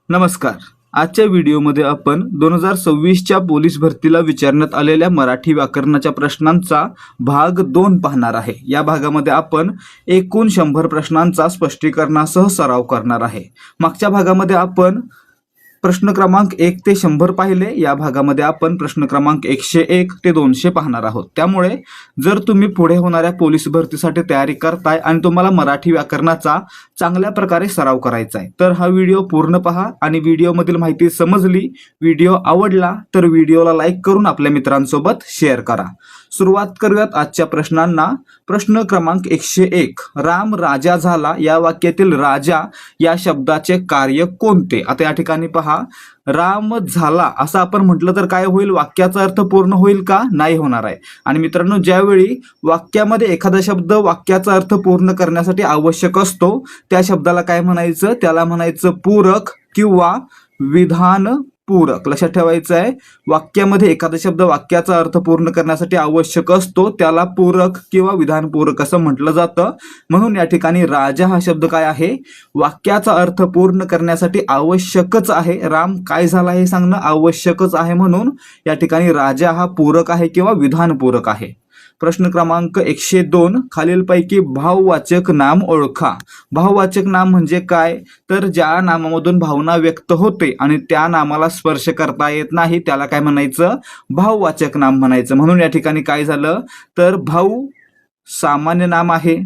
नमस्कार. आजच्या व्हिडिओमध्ये आपण 2026च्या पोलीस भरतीला विचारण्यात आलेल्या मराठी व्याकरणाच्या प्रश्नांचा भाग 2 पाहणार आहे. या भागामध्ये आपण एकूण 100 प्रश्नांचा स्पष्टीकरणासह सराव करणार आहे. मागच्या भागामध्ये आपण प्रश्न क्रमांक 1 ते 100 पाहिले. या भागामध्ये आपण प्रश्न क्रमांक 101 ते 200 पाहणार आहोत. त्यामुळे जर तुम्ही पुढे होणाऱ्या पोलीस भरतीसाठी तयारी करताय आणि तुम्हाला मराठी व्याकरणाचा चांगल्या प्रकारे सराव करायचा आहे तर हा व्हिडिओ पूर्ण पहा आणि व्हिडिओमधील माहिती समजली, व्हिडिओ आवडला तर व्हिडिओला लाईक करून आपल्या मित्रांसोबत शेअर करा. सुरुवात करूयात आजच्या प्रश्नांना. प्रश्न क्रमांक 101. राम राजा झाला या वाक्यातील राजा या शब्दाचे कार्य कोणते? आता या ठिकाणी पहा, राम झाला असं आपण म्हटलं तर काय होईल? वाक्याचा अर्थ पूर्ण होईल का? नाही होणार आहे. आणि मित्रांनो, ज्यावेळी वाक्यामध्ये एखादा शब्द वाक्याचा अर्थ पूर्ण करण्यासाठी आवश्यक असतो त्या शब्दाला काय म्हणायचं? त्याला म्हणायचं पूरक किंवा विधान पूरक. लक्षात ठेवायचं आहे, वाक्यामध्ये एखादा शब्द वाक्याचा अर्थ पूर्ण करण्यासाठी आवश्यक असतो त्याला पूरक किंवा विधान पूरक असं म्हटलं जातं. म्हणून या ठिकाणी राजा हा शब्द काय आहे? वाक्याचा अर्थ पूर्ण करण्यासाठी आवश्यकच आहे. राम काय झाला हे सांगणं आवश्यकच आहे, म्हणून या ठिकाणी राजा हा पूरक आहे किंवा विधान पूरक आहे. प्रश्न क्रमांक 102. खालीलपैकी भाववाचक नाम ओळखा. भाववाचक नाम म्हणजे काय? तर ज्या नामामधून भावना व्यक्त होते आणि त्या नामाला स्पर्श करता येत नाही त्याला काय म्हणायचं? भाववाचक नाम म्हणायचं. म्हणून या ठिकाणी काय झालं तर भाऊ सामान्य नाम आहे,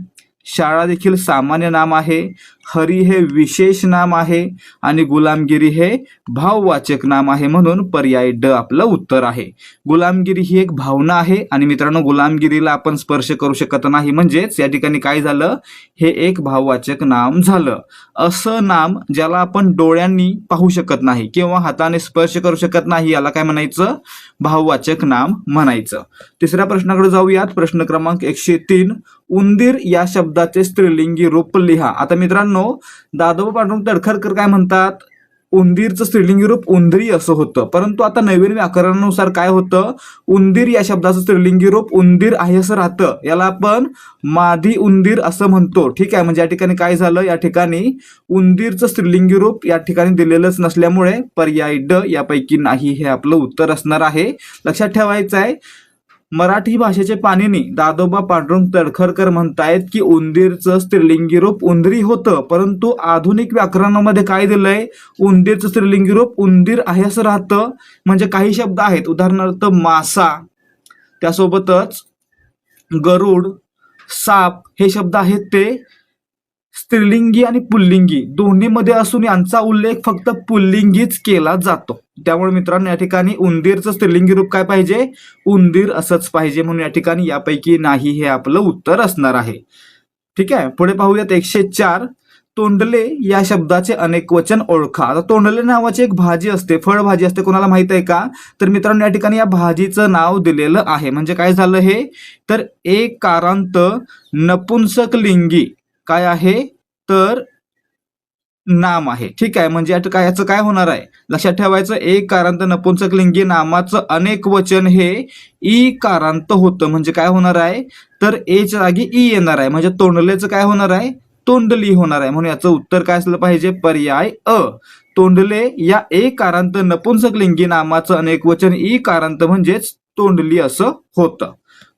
शाळा देखील सामान्य नाम आहे, हरी हे विशेष नाम आहे आणि गुलामगिरी हे भाववाचक नाम आहे. म्हणून पर्याय ड आपलं उत्तर आहे. गुलामगिरी ही एक भावना आहे आणि मित्रांनो, गुलामगिरीला आपण स्पर्श करू शकत नाही, म्हणजेच या ठिकाणी काय झालं? हे एक भाववाचक नाम झालं. असं नाम ज्याला आपण डोळ्यांनी पाहू शकत नाही किंवा हाताने स्पर्श करू शकत नाही याला काय म्हणायचं? भाववाचक नाम म्हणायचं. तिसऱ्या प्रश्नाकडे जाऊयात. प्रश्न क्रमांक 103. उंदीर या शब्दाचे स्त्रीलिंगी रूप लिहा. आता मित्रांनो, दादोबा पांडुरंग तडखरकर काय म्हणतात? उंदीरचं स्त्रीलिंगी रूप उंदरी असं होतं, परंतु आता नवीन व्याकरणानुसार काय होतं? उंदीर या शब्दाचं स्त्रीलिंगी रूप उंदीर आहे असं राहतं. याला आपण मादी उंदीर असं म्हणतो. ठीक आहे, म्हणजे या ठिकाणी काय झालं? या ठिकाणी उंदीरचं स्त्रीलिंगी रूप या ठिकाणी दिलेलंच नसल्यामुळे पर्याय ड यापैकी नाही हे आपलं उत्तर असणार आहे. लक्षात ठेवायचं आहे, मराठी भाषेचे पाणिनी दादोबा पांडुरंग तडखरकर म्हणतायत की उंदीरचं स्त्रीलिंगी रूप उंदरी होतं, परंतु आधुनिक व्याकरणामध्ये काय दिलंय? उंदीरचं स्त्रीलिंगी रूप उंदीर आहे असं राहतं. म्हणजे काही शब्द आहेत, उदाहरणार्थ मासा, त्यासोबतच गरुड, साप हे शब्द आहेत ते स्त्रीलिंगी आणि पुल्लिंगी दोन्हीमध्ये असून यांचा उल्लेख फक्त पुल्लिंगीच केला जातो. त्यामुळे मित्रांनो, या ठिकाणी उंदीरचं स्त्रीलिंगी रूप काय पाहिजे? उंदीर असंच पाहिजे. म्हणून या ठिकाणी यापैकी नाही हे आपलं उत्तर असणार आहे. ठीक आहे, पुढे पाहूयात. 104. तोंडले या शब्दाचे अनेक वचन ओळखा. आता तोंडले नावाची एक भाजी असते, फळभाजी असते, कोणाला माहित आहे का? तर मित्रांनो, या ठिकाणी या भाजीचं नाव दिलेलं आहे. म्हणजे काय झालं हे? तर एकारांत नपुंसक लिंगी काय आहे? तर नाम आहे. ठीक आहे, म्हणजे याचं काय होणार आहे? लक्षात ठेवायचं, एक कारांत नपुंसक लिंगी नामाचं अनेक वचन हे ई कारांत होतं. म्हणजे काय होणार आहे? तर एच्या जागी ई येणार आहे. म्हणजे तोंडलेचं काय होणार आहे? तोंडली होणार आहे. म्हणून याचं उत्तर काय असलं पाहिजे? पर्याय अ. तोंडले या एक कारांत नपुंसक लिंगी नामाचं अनेक वचन ई कारांत म्हणजेच तोंडली असं होतं.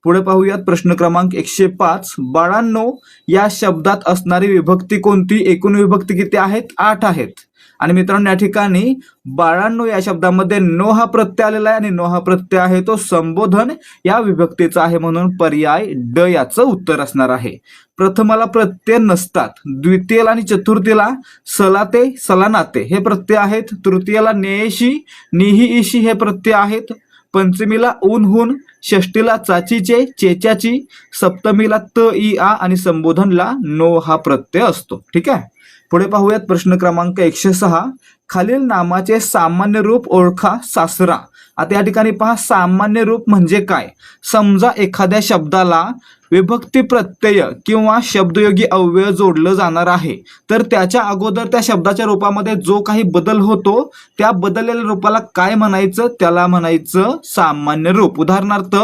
पुढे पाहूयात. प्रश्न क्रमांक 105. बाळांनो या शब्दात असणारी विभक्ती कोणती? एकूण विभक्ती किती आहेत? 8 आहेत. आणि मित्रांनो, या ठिकाणी बाळांनो या शब्दामध्ये नो हा प्रत्यय आलेला आहे आणि नो हा प्रत्यय आहे तो संबोधन या विभक्तीचा आहे. म्हणून पर्याय ड याचं उत्तर असणार आहे. प्रथमाला प्रत्यय नसतात, द्वितीयला आणि चतुर्थीला सलाते सलानाते हे प्रत्यय आहेत, तृतीयाला नेयशी निही इशी हे प्रत्यय आहेत, पंचमीला ऊन हुन, षष्टीला चाचीचे चेच्याची, सप्तमीला त ई आ आणि संबोधनला नो हा प्रत्यय असतो. ठीक आहे, पुढे पाहूयात. प्रश्न क्रमांक 106. खालील नामाचे सामान्य रूप ओळखा. सासरा. आता या ठिकाणी पहा, सामान्य रूप म्हणजे काय? समजा एखाद्या शब्दाला विभक्ती प्रत्यय किंवा शब्दयोगी अव्यय जोडलं जाणार आहे तर त्याच्या अगोदर त्या शब्दाच्या रूपामध्ये जो काही बदल होतो त्या बदललेल्या रूपाला काय म्हणायचं? त्याला म्हणायचं सामान्य रूप. उदाहरणार्थ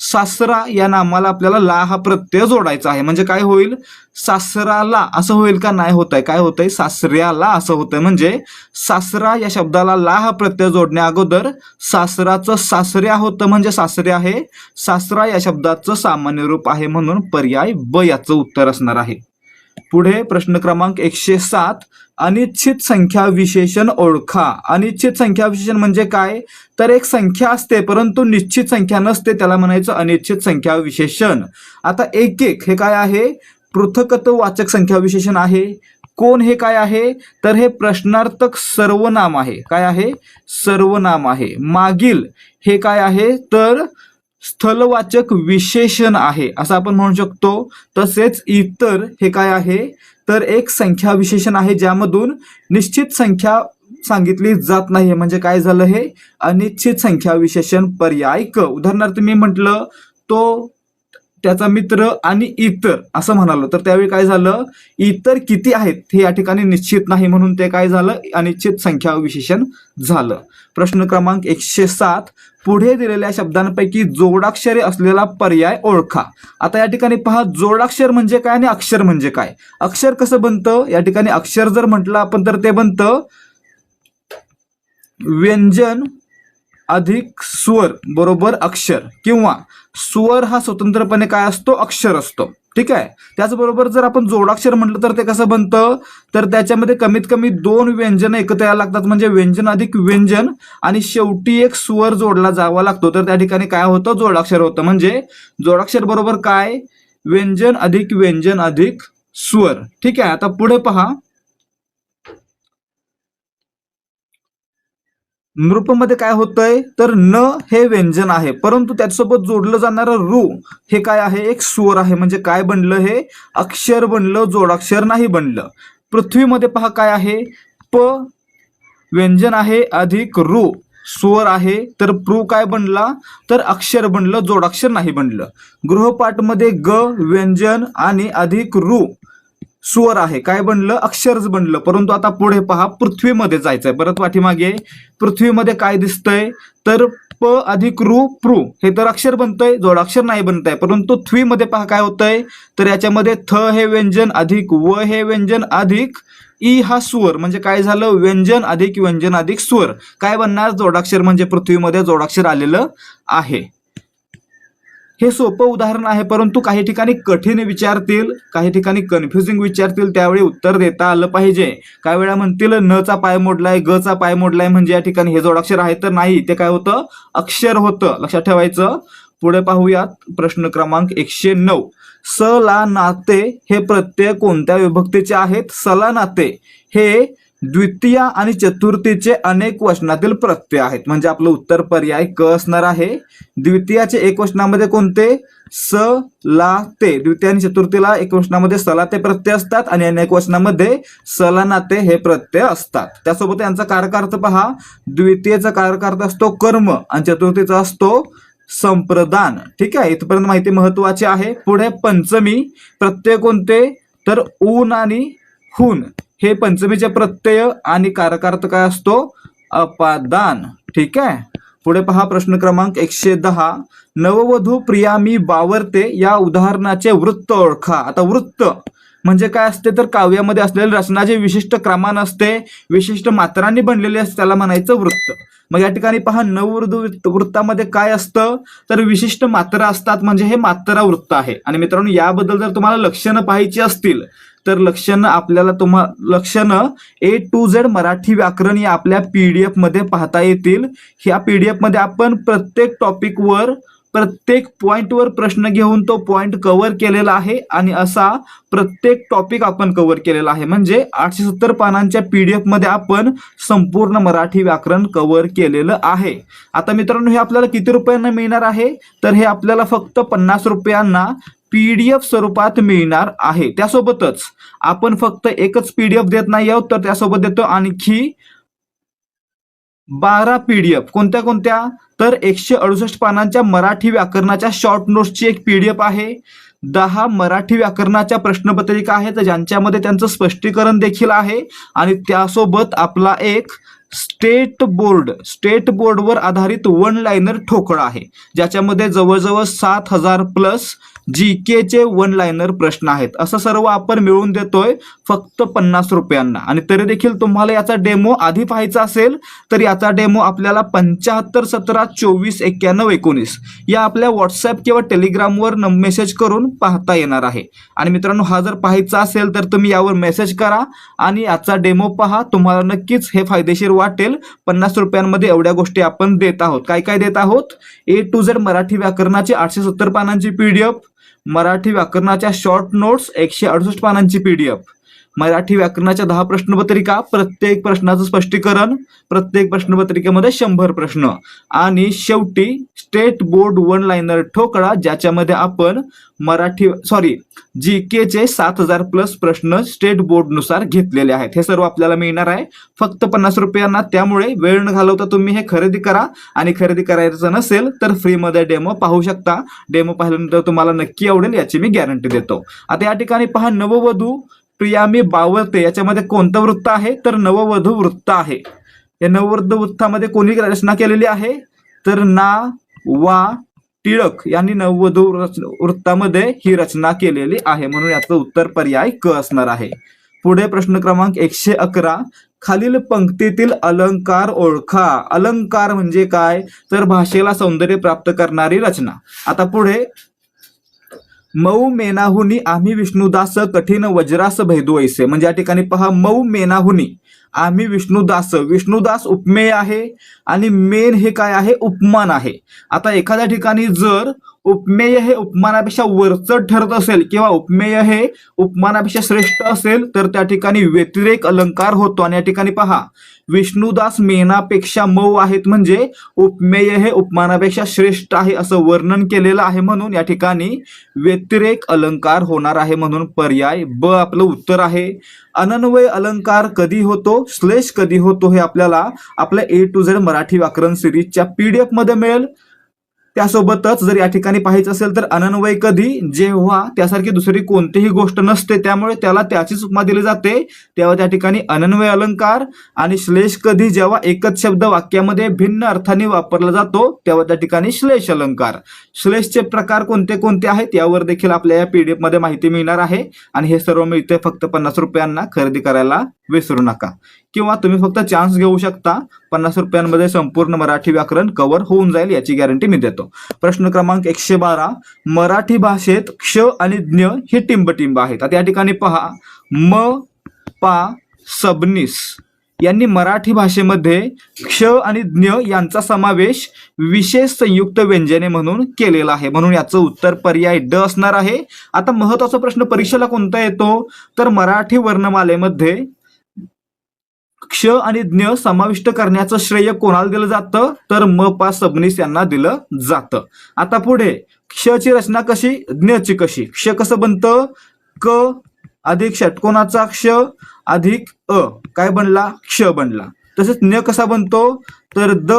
सासरा या नामाला आपल्याला ला हा प्रत्यय जोडायचा आहे. म्हणजे काय होईल? सासराला असं होईल का? नाही होत आहे. काय होतंय? सासऱ्याला असं होतंय. म्हणजे सासरा या शब्दाला ला हा प्रत्यय जोडण्या अगोदर सासराचं सासऱ्या होतं म्हणजे सासरे आहे. सासरा या शब्दाचं सामान्य रूप आहे म्हणून पर्याय ब याचं उत्तर असणार आहे. पुढे प्रश्न क्रमांक 107. अनिश्चित संख्या विशेषण ओळखा. अनिश्चित संख्या विशेषण म्हणजे काय? तर एक संख्या असते परंतु निश्चित संख्या नसते, त्याला म्हणायचं अनिश्चित संख्या विशेषण. आता एक हे काय आहे? पृथकत्ववाचक संख्या विशेषण आहे. कोण हे काय आहे? तर हे प्रश्नार्थक सर्वनाम आहे. काय आहे? सर्वनाम आहे. मागील हे काय आहे? तर स्थलवाचक विशेषण आहे असं आपण म्हणू शकतो. तसेच इतर हे काय आहे? तर एक संख्या विशेषण आहे ज्यामधून निश्चित संख्या सांगितली जात नाही म्हणजे काय झालं? हे अनिश्चित संख्या विशेषण पर्याय क. उदाहरणार्थ मी म्हटलं तो त्याचा मित्र आणि इतर असं म्हणालो तर त्यावेळी काय झालं? इतर किती आहेत हे या ठिकाणी निश्चित नाही म्हणून ते काय झालं? अनिश्चित संख्या विशेषण झालं. प्रश्न क्रमांक 107. पुढे दिलेल्या शब्दांपैकी जोडाक्षरे असलेला पर्याय ओळखा. आता या ठिकाणी पहा, जोडाक्षर म्हणजे काय आणि अक्षर म्हणजे काय? अक्षर कसं बनतं? या ठिकाणी अक्षर जर म्हटलं आपण तर ते बनतं व्यंजन अधिक स्वर बरोबर अक्षर, किंवा स्वर हा स्वतंत्रपणे काय असतो? अक्षर असतो. ठीक आहे. त्याचबरोबर जर आपण जोडाक्षर म्हटलं तर ते कसं बनतं? तर त्याच्यामध्ये कमीत कमी 2 व्यंजन एकत्र यायला लागतात म्हणजे व्यंजन अधिक व्यंजन आणि शेवटी एक स्वर जोडला जावा लागतो तर त्या ठिकाणी काय होतं? जोडाक्षर होतं. म्हणजे जोडाक्षर बरोबर काय? व्यंजन अधिक स्वर. ठीक आहे. आता पुढे पहा, नृपमध्ये काय होतंय? तर न हे व्यंजन आहे परंतु त्याच्यासोबत जोडलं जाणारं रू हे काय आहे? एक स्वर आहे म्हणजे काय बनलं? हे अक्षर बनलं, जोडाक्षर नाही बनलं. पृथ्वीमध्ये पहा काय आहे? प व्यंजन आहे अधिक रू स्वर आहे तर प्रू काय बनला? तर अक्षर बनलं, जोडाक्षर नाही बनलं. गृहपाठमध्ये ग व्यंजन आणि अधिक रू स्वर आहे काय बनलं? अक्षरच बनलं. परंतु आता पुढे पहा, पृथ्वीमध्ये जायचंय. परत पाठीमागे पृथ्वीमध्ये काय दिसतंय? तर प अधिक रू प्रू हे तर अक्षर बनतंय, जोडाक्षर नाही बनतंय. परंतु थ्वीमध्ये पहा काय होतंय? तर याच्यामध्ये थ हे व्यंजन अधिक व हे व्यंजन अधिक ई हा स्वर म्हणजे काय झालं? व्यंजन अधिक स्वर. काय बनणार? जोडाक्षर म्हणजे पृथ्वीमध्ये जोडाक्षर आलेलं आहे. हे सोपं उदाहरण आहे परंतु काही ठिकाणी कठीण विचारतील, काही ठिकाणी कन्फ्युजिंग विचारतील, त्यावेळी उत्तर देता आलं पाहिजे. काही वेळा म्हणतील न चा पाय मोडलाय, ग चा पाय मोडलाय म्हणजे या ठिकाणी हे जोडाक्षर आहे तर नाही, ते काय होतं? अक्षर होतं. लक्षात ठेवायचं. पुढे पाहूयात प्रश्न क्रमांक 109. स ला नाते हे प्रत्यय कोणत्या विभक्तीचे आहेत? सला नाते हे द्वितीया आणि चतुर्थीचे अनेक वचनातील प्रत्यय आहेत म्हणजे आपलं उत्तर पर्याय क असणार आहे. द्वितीयाचे एक वचनामध्ये कोणते? स ला ते. द्वितीय आणि चतुर्थीला एक वचनामध्ये सला ते प्रत्यय असतात आणि अनेक वचनामध्ये सला नाते हे प्रत्यय असतात. त्यासोबत यांचा कारकार्थ पहा. द्वितीयचा कारकार्थ असतो कर्म आणि चतुर्थीचा असतो संप्रदान. ठीक आहे. इथपर्यंत माहिती महत्वाची आहे. पुढे पंचमी प्रत्यय कोणते? तर ऊन आणि हुन हे पंचमीचे प्रत्यय आणि कारकार्थ काय असतो? अपादान. ठीक आहे. पुढे पहा प्रश्न क्रमांक 110. नववधू प्रिया मी बावरते या उदाहरणाचे वृत्त ओळखा. आता वृत्त म्हणजे काय असते? तर काव्यामध्ये असलेले रचना जे विशिष्ट क्रमाने असते, विशिष्ट मात्रांनी बनलेले असते त्याला म्हणायचं वृत्त. मग या ठिकाणी पहा, नववधू वृत्तामध्ये काय असतं? तर विशिष्ट मात्रा असतात म्हणजे हे मात्रा वृत्त आहे. आणि मित्रांनो याबद्दल जर तुम्हाला लक्षणं पाहायची असतील तर लक्षणं A to Z मराठी व्याकरण या आपल्या PDF मध्ये पाहता येतील. ह्या PDF मध्ये आपण प्रत्येक टॉपिकवर प्रत्येक पॉइंटवर प्रश्न घेऊन तो पॉइंट कव्हर केलेला आहे आणि असा प्रत्येक टॉपिक आपण कव्हर केलेला आहे म्हणजे 870 पानांच्या PDF मध्ये आपण संपूर्ण मराठी व्याकरण कव्हर केलेलं आहे. आता मित्रांनो हे आपल्याला किती रुपयांना मिळणार आहे? तर हे आपल्याला फक्त 50 रुपयांना PDF स्वरूपात मिळणार आहे. त्यासोबतच आपण फक्त एकच PDF देत नाही आहोत तर त्यासोबत देतो आणखी 12 PDF. कोणत्या कोणत्या? तर 168 पानांच्या मराठी व्याकरणाच्या शॉर्ट नोट्सची एक PDF आहे. 10 मराठी व्याकरणाच्या प्रश्नपत्रिका आहेत ज्यांच्यामध्ये त्यांचं स्पष्टीकरण देखील आहे आणि त्यासोबत आपला एक स्टेट बोर्डवर आधारित वन लाइनर ठोकळा आहे ज्याच्यामध्ये जवळजवळ 7000 प्लस GK चे वन लाईनर प्रश्न आहेत. असं सर्व आपण मिळवून देतोय फक्त 50 रुपयांना. आणि तरी देखील तुम्हाला याचा डेमो आधी पाहायचा असेल तर याचा डेमो आपल्याला 75 17 24 91 19 या आपल्या व्हॉट्सअप किंवा टेलिग्रामवर मेसेज करून पाहता येणार आहे. आणि मित्रांनो, हा जर पाहायचा असेल तर तुम्ही यावर मेसेज करा आणि याचा डेमो पहा. तुम्हाला नक्कीच हे फायदेशीर वाटेल. 50 रुपयांमध्ये एवढ्या गोष्टी आपण देत आहोत. काय काय देत आहोत? A to Z मराठी व्याकरणाची 870 पानांची PDF, मराठी व्याकरणाच्या शॉर्ट नोट्स 168 पानांची PDF, मराठी व्याकरणाच्या 10 प्रश्नपत्रिका, प्रत्येक प्रश्नाचं स्पष्टीकरण, प्रत्येक प्रश्नपत्रिकेमध्ये 100 प्रश्न, आणि शेवटी स्टेट बोर्ड वन लाईनर ठोकळा, ज्याच्यामध्ये आपण GK चे 7000 प्लस प्रश्न स्टेट बोर्ड नुसार घेतलेले आहेत. हे सर्व आपल्याला मिळणार आहे फक्त 50 रुपयांना. त्यामुळे वेळ न घालवता तुम्ही हे खरेदी करा. आणि खरेदी करायचं नसेल तर फ्रीमध्ये डेमो पाहू शकता. डेमो पाहिल्यानंतर तुम्हाला नक्की आवडेल याची मी गॅरंटी देतो. आता या ठिकाणी पहा, नववधू प्रियामी बावरते याच्यामध्ये कोणतं वृत्त आहे? तर नववधू वृत्त आहे. या नववधू वृत्तामध्ये कोणी रचना केलेली आहे? तर ना वा टिळक यांनी नववधू वृत्तामध्ये ही रचना केलेली आहे. म्हणून याचं उत्तर पर्याय क असणार आहे. पुढे प्रश्न क्रमांक 111, खालील पंक्तीतील अलंकार ओळखा. अलंकार म्हणजे काय? तर भाषेला सौंदर्य प्राप्त करणारी रचना. आता पुढे, मऊ मेनाहुनी आम्ही विष्णुदास कठीण वज्रास भेदू ऐसे. म्हणजे या ठिकाणी पहा, मऊ मेनाहुनी आम्ही विष्णुदास. विष्णुदास उपमेय आहे आणि मेन हे काय आहे? उपमान आहे. आता एखाद्या ठिकाणी जर उपमेय हे उपमानापेक्षा वरचढ ठरत असेल किंवा उपमेय हे उपमानापेक्षा श्रेष्ठ असेल तर त्या ठिकाणी व्यतिरेक अलंकार होतो. आणि या ठिकाणी पहा, विष्णुदास मेनापेक्षा मऊ आहेत म्हणजे उपमेय हे उपमानापेक्षा श्रेष्ठ आहे असं वर्णन केलेलं आहे. म्हणून या ठिकाणी व्यतिरेक अलंकार होणार आहे. म्हणून पर्याय ब आपलं उत्तर आहे. अनन्वय अलंकार कधी होतो, श्लेष कधी होतो हे आपल्याला आपल्या A to Z मराठी व्याकरण सिरीजच्या PDF मध्ये मिळेल. त्यासोबतच जर या ठिकाणी पाहायचं असेल तर अनन्वय कधी? जेव्हा त्यासारखी दुसरी कोणतीही गोष्ट नसते त्यामुळे त्याला त्याचीच उपमा दिली जाते तेव्हा त्या ठिकाणी अनन्वय अलंकार. आणि श्लेष कधी? जेव्हा एकच शब्द वाक्यामध्ये भिन्न अर्थाने वापरला जातो तेव्हा त्या ठिकाणी श्लेष अलंकार. श्लेषचे प्रकार कोणते कोणते आहेत यावर देखील आपल्या या PDF मध्ये माहिती मिळणार आहे. आणि हे सर्व मिळते फक्त 50 रुपयांना. खरेदी करायला विसरू नका. किंवा तुम्ही फक्त चान्स घेऊ शकता. 50 रुपयांमध्ये संपूर्ण मराठी व्याकरण कव्हर होऊन जाईल याची गॅरंटी मी देतो. प्रश्न क्रमांक 112, मराठी भाषेत क्ष आणि ज्ञ हे टिंबटिंब आहेत. आता या ठिकाणी पहा, म पा सबनीस यांनी मराठी भाषेमध्ये क्ष आणि ज्ञ यांचा समावेश विशेष संयुक्त व्यंजने म्हणून केलेला आहे. म्हणून याचं उत्तर पर्याय ड असणार आहे. आता महत्वाचा प्रश्न परीक्षेला कोणता येतो? तर मराठी वर्णमालेमध्ये क्ष आणि ज्ञ समाविष्ट करण्याचं श्रेय कोणाला दिलं जातं? तर म पा सबनीस यांना दिलं जातं. आता पुढे, क्षची रचना कशी, ज्ञची कशी? क्ष कसं बनतं? क अधिक षटकोनाचा क्ष अधिक अ काय बनला? क्ष बनला. तसेच ज्ञ कसा बनतो? तर द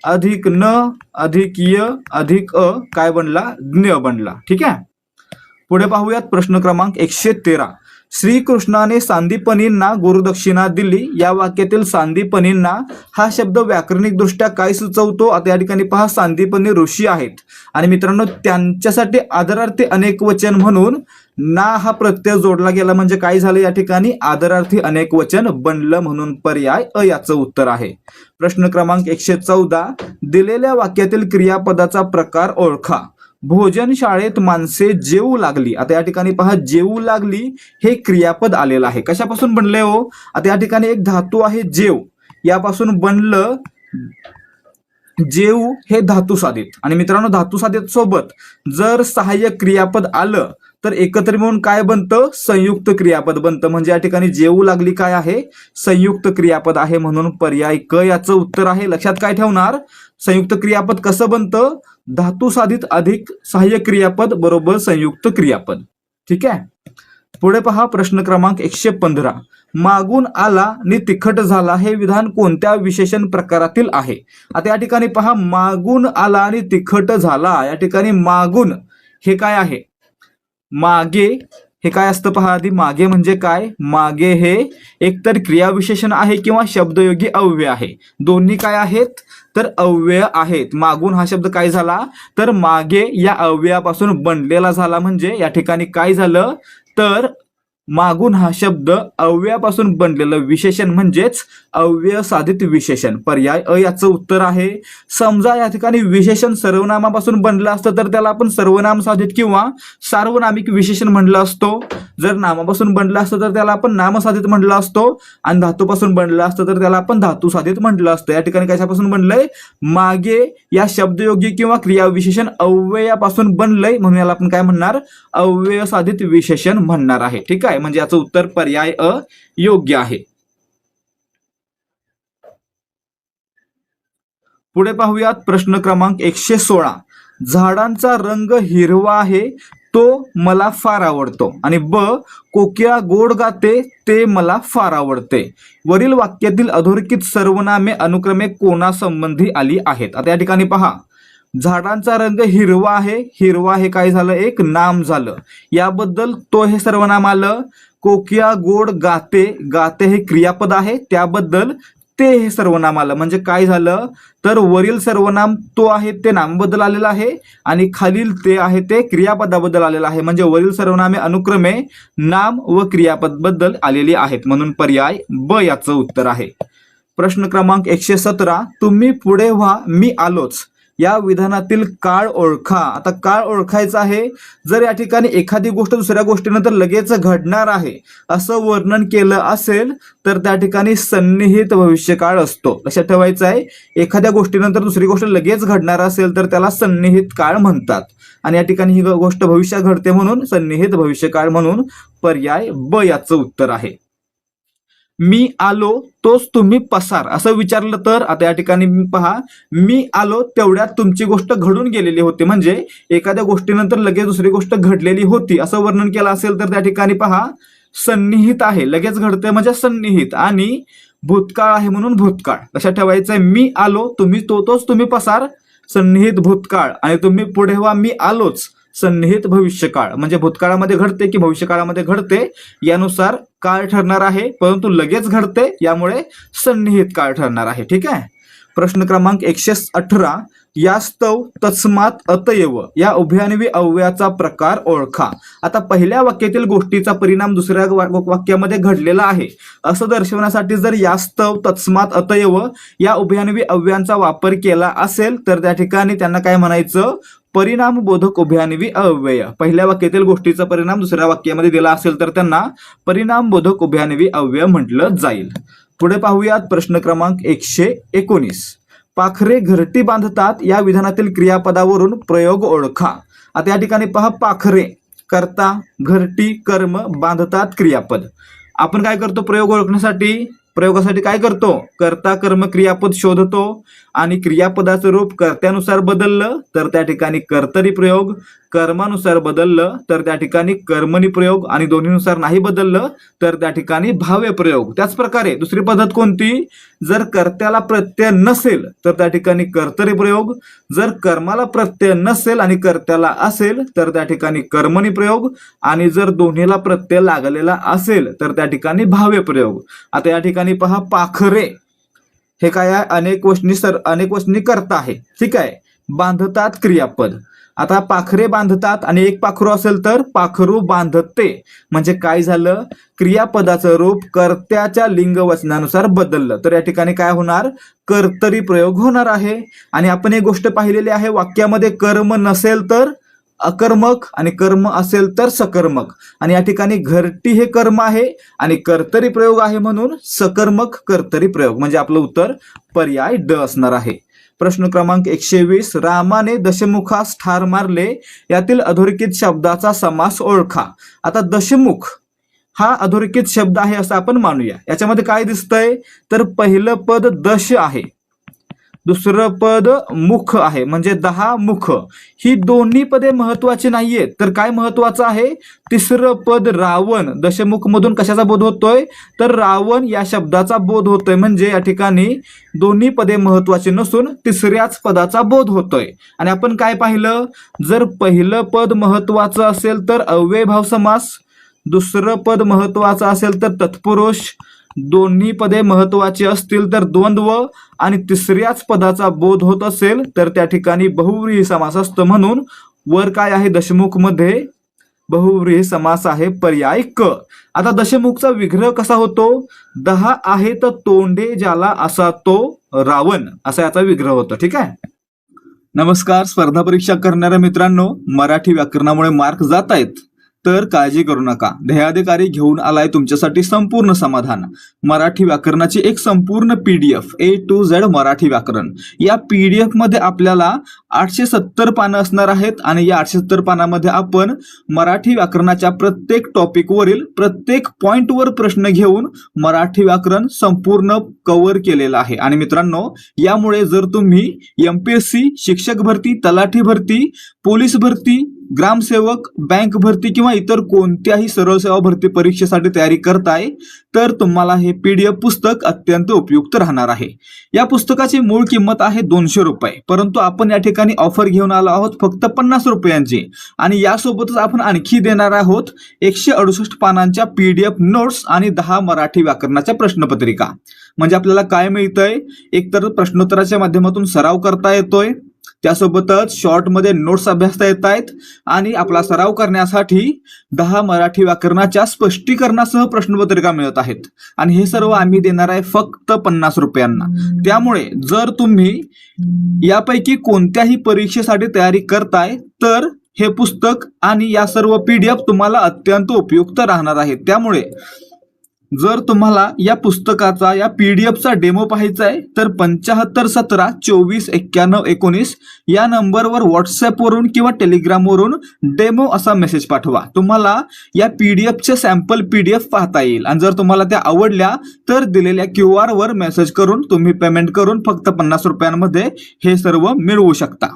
अधिक न अधिक य अधिक अ काय बनला? ज्ञ बनला. ठीक आहे. पुढे पाहूयात प्रश्न क्रमांक 113, श्रीकृष्णाने सांदीपनींना गुरुदक्षिणा दिली. या वाक्यातील सांदीपनींना हा शब्द व्याकरणिक दृष्ट्या काय सुचवतो? आता या ठिकाणी पहा, सांदीपनी ऋषी आहेत आणि मित्रांनो त्यांच्यासाठी आदरार्थी अनेक वचन म्हणून ना हा प्रत्यय जोडला गेला म्हणजे काय झालं? या ठिकाणी आदरार्थी अनेक वचन बनलं. म्हणून पर्याय अ याचं उत्तर आहे. प्रश्न क्रमांक 114, दिलेल्या वाक्यातील क्रियापदाचा प्रकार ओळखा. भोजन शाळेत माणसे जेवू लागली. आता या ठिकाणी पहा, जेवू लागली हे क्रियापद आलेलं आहे. कशापासून बनले हो? आता या ठिकाणी एक धातू आहे जेव, यापासून बनलं जेवू हे धातू साधित. आणि मित्रांनो, धातू साधित सोबत जर सहाय्यक क्रियापद आलं तर एकत्र मिळून काय बनतं? संयुक्त क्रियापद बनतं. म्हणजे या ठिकाणी जेवू लागली काय आहे? संयुक्त क्रियापद आहे. म्हणून पर्याय क याचं उत्तर आहे. लक्षात काय ठेवणार? संयुक्त क्रियापद कसं बनतं? धातू साधित अधिक सहाय्यक क्रियापद बरोबर संयुक्त क्रियापद. ठीक आहे. पुढे पहा प्रश्न क्रमांक 115, मागून आला आणि तिखट झाला हे विधान कोणत्या विशेषण प्रकारातील आहे? आता या ठिकाणी पहा, मागून आला आणि तिखट झाला. या ठिकाणी मागून हे काय आहे? मागे हे काय असतं पहा आधी. मागे म्हणजे काय, मागे हे एकतर क्रियाविशेषण आहे किंवा शब्दयोगी अव्यय आहे. दोन्ही काय आहेत, तर अव्यय आहेत. मागून हा शब्द काय झाला, तर मागे या अव्ययापासून बनलेला झाला. म्हणजे या ठिकाणी काय झालं, तर मागून हा शब्द अव्ययापासून बनलेलं विशेषण म्हणजेच अव्यय साधित विशेषण. पर्याय अ याचं उत्तर आहे. समजा या ठिकाणी विशेषण सर्वनामापासून बनलं असतं तर त्याला आपण सर्वनाम साधित किंवा सार्वनामिक विशेषण म्हणलं असतो. जर नामापासून बनलं असतं तर त्याला आपण नामसाधित म्हणलं असतो, आणि धातूपासून बनलं असतं तर त्याला आपण धातू साधित म्हटलं असतं. या ठिकाणी कशापासून बनलंय, मागे या शब्दयोगी किंवा क्रियाविशेषण अव्ययापासून बनलंय, म्हणून याला आपण काय म्हणणार, अव्यय साधित विशेषण म्हणणार आहे. ठीक आहे, म्हणजे याचं उत्तर पर्याय अ योग्य आहे. पुढे पाहूयात प्रश्न क्रमांक 116. झाडांचा रंग हिरवा आहे तो मला फार आवडतो. आणि ब, कोकिळा गोड गाते ते मला फार आवडते. वरील वाक्यातील अधोरेखित सर्वनामे अनुक्रमे कोणासंबंधी आली आहेत. आता या ठिकाणी पहा, झाडांचा रंग हिरवा आहे. हिरवा हे काय झालं, एक नाम झालं. याबद्दल तो हे सर्वनाम आलं. कोकिळा गोड गाते, गाते हे क्रियापद आहे, त्याबद्दल ते हे सर्वनाम आलं. म्हणजे काय झालं, तर वरील सर्वनाम तो आहे ते नामबद्दल आलेलं आहे, आणि खालील ते आहे ते क्रियापदाबद्दल आलेलं आहे. म्हणजे वरील सर्वनामे अनुक्रमे नाम व क्रियापद बद्दल आलेली आहेत. म्हणून पर्याय ब याचं उत्तर आहे. प्रश्न क्रमांक 117. तुम्ही पुढे व्हा मी आलोच या विधानातील काळ ओळखा. आता काळ ओळखायचा आहे. जर या ठिकाणी एखादी गोष्ट दुसऱ्या गोष्टीनंतर लगेच घडणार आहे असं वर्णन केलं असेल तर त्या ठिकाणी सन्निहित भविष्यकाळ असतो. लक्षात ठेवायचं आहे, एखाद्या गोष्टीनंतर दुसरी गोष्ट लगेच घडणार असेल तर त्याला सन्निहित काळ म्हणतात, आणि या ठिकाणी ही गोष्ट भविष्यात घडते म्हणून सन्निहित भविष्यकाळ. म्हणून पर्याय ब याचं उत्तर आहे. मी आलो तोच तुम्ही पसार असं विचारलं तर आता या ठिकाणी पहा, मी आलो तेवढ्यात तुमची गोष्ट घडून गेलेली होती. म्हणजे एखाद्या गोष्टीनंतर लगेच दुसरी गोष्ट घडलेली होती असं वर्णन केलं असेल तर त्या ठिकाणी पहा, सन्निहित आहे, लगेच घडते म्हणजे सन्निहित, आणि भूतकाळ आहे म्हणून भूतकाळ. लक्षात ठेवायचंय, मी आलो तुम्ही तोच तुम्ही पसार सन्निहित भूतकाळ, आणि तुम्ही पुढे व्हा मी आलोच सन्निहित भविष्यकाळ. म्हणजे भूतकाळामध्ये घडते की भविष्यकाळामध्ये घडते यानुसार काळ ठरणार आहे, परंतु लगेच घडते यामुळे सन्निहित काळ ठरणार आहे. ठीक आहे. प्रश्न क्रमांक 118. यास्तव तस्मात अतएव या उभयान्वी अव्ययाचा प्रकार ओळखा. आता पहिल्या वाक्यातील गोष्टीचा परिणाम दुसऱ्या वाक्यामध्ये घडलेला आहे असं दर्शवण्यासाठी जर यास्तव तस्मात अतएव या उभयान्वी अव्ययांचा वापर केला असेल तर त्या ठिकाणी त्यांना काय म्हणायचं, परिणाम बोधक उभयान्वी अव्यय. पहिल्या वाक्यातील गोष्टीचा परिणाम दुसऱ्या वाक्यामध्ये दिला असेल तर त्यांना परिणाम बोधक उभयान्वी अव्यय म्हटलं जाईल. पुढे पाहूयात प्रश्न क्रमांक 119. पाखरे घरटी बांधतात या विधानातील क्रियापदावरून प्रयोग ओळखा. आता या ठिकाणी पहा, पाखरे कर्ता, घरटी कर्म, बांधतात क्रियापद. आपण काय करतो प्रयोग ओळखण्यासाठी, प्रयोगासाठी काय करतो, कर्ता कर्म क्रियापद शोधतो, आणि क्रियापदाचं रूप कर्त्यानुसार बदललं तर त्या ठिकाणी कर्तरी प्रयोग, कर्मानुसार बदललं तर त्या ठिकाणी कर्मणी प्रयोग, आणि दोन्हीनुसार नाही बदललं तर त्या ठिकाणी भाव्य प्रयोग. त्याच प्रकारे दुसरी पद्धत कोणती, जर कर्त्याला प्रत्यय नसेल तर त्या ठिकाणी कर्तरी प्रयोग, जर कर्माला प्रत्यय नसेल आणि कर्त्याला असेल तर त्या ठिकाणी कर्मणी प्रयोग, आणि जर दोन्हीला प्रत्यय लागलेला असेल तर त्या ठिकाणी भाव्य प्रयोग. आता या ठिकाणी पहा, पाखरे हे काय आहे, अनेक वचनी कर्ता आहे. ठीक आहे. बांधतात क्रियापद. आता पाखरे बांधतात आणि एक पाखरू असेल तर पाखरू बांधते. म्हणजे काय झालं, क्रियापदाचं रूप कर्त्याच्या लिंग वचनानुसार बदललं तर या ठिकाणी काय होणार, कर्तरी प्रयोग होणार आहे. आणि आपण एक गोष्ट पाहिलेली आहे, वाक्यामध्ये कर्म नसेल तर अकर्मक आणि कर्म असेल तर सकर्मक, आणि या ठिकाणी घरटी हे कर्म आहे आणि कर्तरी प्रयोग आहे म्हणून सकर्मक कर्तरी प्रयोग. म्हणजे आपलं उत्तर पर्याय ड असणार आहे. प्रश्न क्रमांक 120. रामाने दशमुखास ठार मारले यातील अधोरेखित शब्दाचा समास ओळखा. आता दशमुख हा अधोरेखित शब्द आहे असं आपण मानूया. याच्यामध्ये काय दिसतंय, तर पहिलं पद दश आहे, दुसरं पद मुख आहे, म्हणजे 10 मुख. ही दोन्ही पदे महत्वाची नाहीयेत, तर काय महत्वाचं आहे, तिसरं पद रावण. दशमुख मधून कशाचा बोध होतोय, तर रावण या शब्दाचा बोध होतोय. म्हणजे या ठिकाणी दोन्ही पदे महत्वाची नसून तिसऱ्याच पदाचा बोध होतोय. आणि आपण काय पाहिलं, जर पहिलं पद महत्वाचं असेल तर अव्ययभाव समास, दुसरं पद महत्वाचं असेल तर तत्पुरुष, दोन्ही पदे महत्वाची असतील तर द्वंद्व आणि तिसऱ्याच पदाचा बोध होत असेल तर त्या ठिकाणी बहुव्रीही समास असतो. म्हणून वर काय आहे दशमुख मध्ये बहुव्रीही समास आहे पर्याय क. आता दशमुखचा विग्रह कसा होतो? 10 आहेत तोंडे ज्याला असा तो रावण, असा याचा विग्रह होतो. ठीक आहे. नमस्कार स्पर्धा परीक्षा करणाऱ्या मित्रांनो, मराठी व्याकरणामुळे मार्क जात आहेत तर काळजी करू नका. ध्येयाधिकारी घेऊन आलाय तुमच्यासाठी संपूर्ण समाधान. मराठी व्याकरणाची एक संपूर्ण PDF A to Z Marathi व्याकरण. या PDF मध्ये आपल्याला 870 पानं असणार आहेत आणि या 870 पानामध्ये आपण मराठी व्याकरणाच्या प्रत्येक टॉपिक वरील प्रत्येक पॉइंटवर प्रश्न घेऊन मराठी व्याकरण संपूर्ण कव्हर केलेलं आहे. आणि मित्रांनो, यामुळे जर तुम्ही MPSC, शिक्षक भरती, तलाठी भरती, पोलीस भरती, ग्रामसेवक, बँक भरती किंवा इतर कोणत्याही सरळ सेवा भरती परीक्षेसाठी तयारी करताय तर तुम्हाला हे PDF पुस्तक अत्यंत उपयुक्त राहणार आहे. या पुस्तकाची मूळ किंमत आहे 200 रुपये, परंतु आपण या ठिकाणी ऑफर घेऊन आलो आहोत फक्त 50 रुपयांची. आणि यासोबतच आपण आणखी देणार आहोत 168 पानांच्या PDF नोट्स आणि 10 मराठी व्याकरणाच्या प्रश्नपत्रिका. म्हणजे आपल्याला काय मिळतंय? एकतर प्रश्नोत्तराच्या माध्यमातून सराव करता येतोय, त्यासोबतच शॉर्ट मध्ये नोट्स अभ्यासता येत आहेत आणि आपला सराव करण्यासाठी 10 मराठी व्याकरणाच्या स्पष्टीकरणासह प्रश्नपत्रिका मिळत आहेत. आणि हे सर्व आम्ही देणार आहे फक्त 50 रुपयांना. त्यामुळे जर तुम्ही यापैकी कोणत्याही परीक्षेसाठी तयारी करताय तर हे पुस्तक आणि या सर्व PDF तुम्हाला अत्यंत उपयुक्त राहणार आहे. त्यामुळे जर तुम्हाला या पुस्तकाचा या PDFचा डेमो पाहायचा आहे तर 75 17 24 91 19 या नंबरवर व्हॉट्सअपवरून किंवा टेलिग्रामवरून डेमो असा मेसेज पाठवा. तुम्हाला या PDFचे सॅम्पल PDF पाहता येईल आणि जर तुम्हाला त्या आवडल्या तर दिलेल्या QR वर मेसेज करून तुम्ही पेमेंट करून फक्त 50 रुपयांमध्ये हे सर्व मिळवू शकता.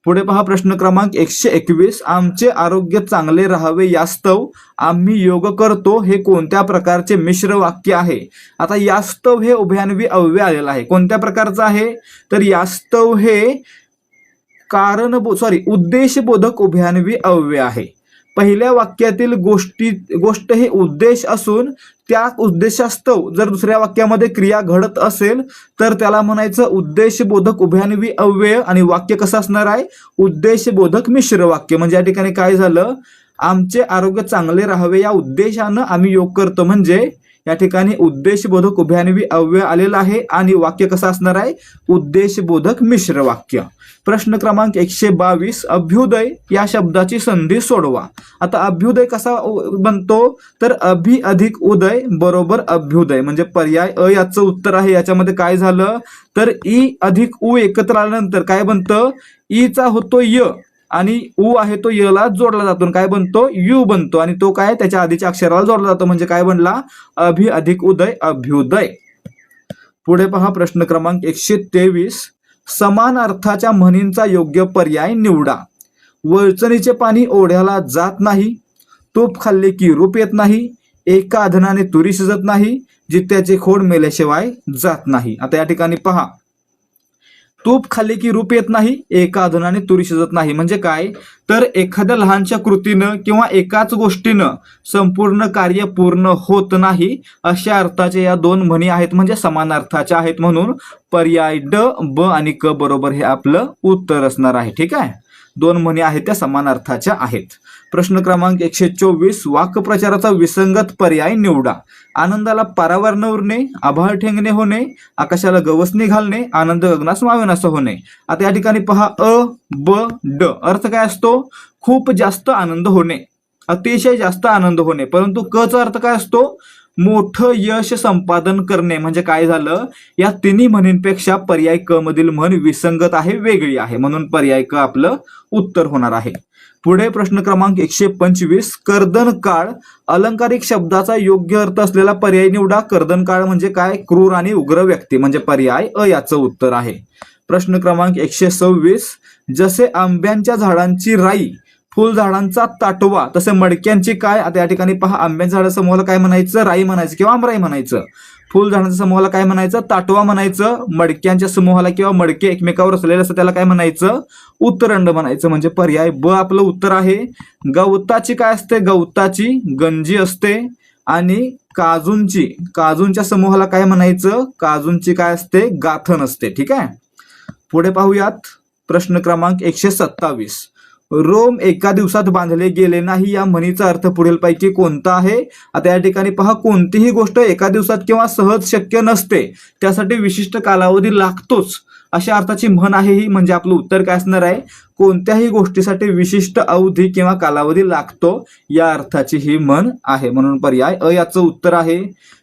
पुढे पहा प्रश्न क्रमांक 121. आमचे आरोग्य चांगले राहावे यास्तव आम्ही योग करतो हे कोणत्या प्रकारचे मिश्र वाक्य आहे? आता यास्तव हे उभयान्वी अव्यय आलेलं आहे. कोणत्या प्रकारचं आहे? तर यास्तव हे उद्देशबोधक उभयान्वी अव्यय आहे. पहिल्या वाक्यातील गोष्ट हे उद्देश असून त्या उद्देशास्तव जर दुसऱ्या वाक्यामध्ये क्रिया घडत असेल तर त्याला म्हणायचं उद्देशबोधक उभयान्वी अव्यय. आणि वाक्य कसं असणार आहे? उद्देशबोधक मिश्र वाक्य. म्हणजे या ठिकाणी काय झालं? आमचे आरोग्य चांगले राहावे या उद्देशानं आम्ही योग करतो, म्हणजे या ठिकाणी उद्देशबोधक उभयान्वी अव्यय आलेला आहे आणि वाक्य कसं असणार आहे? उद्देशबोधक मिश्र वाक्य. प्रश्न क्रमांक 122. अभ्युदय या शब्दाची संधी सोडवा. आता अभ्युदय कसा बनतो? तर अभि अधिक उदय बरोबर अभ्युदय, म्हणजे पर्याय अ याचं उत्तर आहे. याच्यामध्ये काय झालं तर ई अधिक उ एकत्र आल्यानंतर काय बनतं? ईचा होतो य आणि उ आहे तो यला जोडला जातो, काय बनतो? यू बनतो आणि तो काय त्याच्या आधीच्या अक्षराला जोडला जातो, म्हणजे काय बनला? अभि अधिक उदय अभ्युदय. पुढे पहा प्रश्न क्रमांक 123. समान अर्थाच्या म्हणींचा योग्य पर्याय निवडा. वळचणीचे पाणी ओढ्याला जात नाही, तूप खाल्ले की रूप येत नाही, एका अधनाने तुरी शिजत नाही, जित्याचे खोड मेल्याशिवाय जात नाही. आता या ठिकाणी पहा, तूप खाल्ले की रूप येत नाही, एका अधनाने तुरी शिजत नाही म्हणजे काय? तर एखाद्या लहानशा कृतीनं किंवा एकाच गोष्टीनं संपूर्ण कार्य पूर्ण होत नाही अशा अर्थाचे या दोन म्हणी आहेत, म्हणजे समान अर्थाच्या आहेत. म्हणून पर्याय ड, ब आणि क बरोबर हे आपलं उत्तर असणार आहे. ठीक आहे. दोन म्हणी आहेत त्या समान अर्थाच्या आहेत. प्रश्न क्रमांक 124. वाक्प्रचाराचा विसंगत पर्याय निवडा. आनंदाला पारावर न उरणे, आभाळ ठेंगणे होणे, आकाशाला गवसणी घालणे, आनंद गगनास मावेनासा होणे. आता या ठिकाणी पहा अ, ब, ड अर्थ काय असतो? खूप जास्त आनंद होणे, अतिशय जास्त आनंद होणे. परंतु क चा अर्थ काय असतो? मोठं यश संपादन करणे. म्हणजे काय झालं? या तिन्ही म्हणींपेक्षा पर्याय क मधील म्हण विसंगत आहे, वेगळी आहे, म्हणून पर्याय क आपलं उत्तर होणार आहे. पुढे प्रश्न क्रमांक 125. कर्दन काळ अलंकारिक शब्दाचा योग्य अर्थ असलेला पर्याय निवडा. कर्दन काळ म्हणजे काय? क्रूर आणि उग्र व्यक्ती, म्हणजे पर्याय अ याचं उत्तर आहे. प्रश्न क्रमांक 126. जसे आंब्यांच्या झाडांची राई फुल झाडांचा ताटवा तसे मडक्यांची काय? आता या ठिकाणी पहा, आंब्यांच्या झाडासमोर काय म्हणायचं? राई म्हणायचं किंवा आमराई म्हणायचं. फुल झाडांच्या समूहाला काय म्हणायचं? ताटवा म्हणायचं. मडक्यांच्या समूहाला किंवा मडके एकमेकावर असलेले असं त्याला काय म्हणायचं? उतरंड म्हणायचं. म्हणजे पर्याय ब आपलं उत्तर आहे. गवताची काय असते? गवताची गंजी असते. आणि काजूंच्या समूहाला काय म्हणायचं? काजूंची काय असते? गाथण असते. ठीक आहे. पुढे पाहूयात प्रश्न क्रमांक 127. रोम एका दिवसात बांधले गेले नाही या म्हणीचा अर्थ पुढीलपैकी कोणता आहे? आता या ठिकाणी पहा, कोणतीही गोष्ट एका दिवसात किंवा सहज शक्य नसते, त्यासाठी विशिष्ट कालावधी लागतोच, अशा अर्थाची म्हण आहे ही. म्हणजे आपलं उत्तर काय असणार आहे? कोणत्याही गोष्टीसाठी विशिष्ट अवधी किंवा कालावधी लागतो या अर्थाची ही म्हण आहे. म्हणून पर्याय अ याचं उत्तर आहे.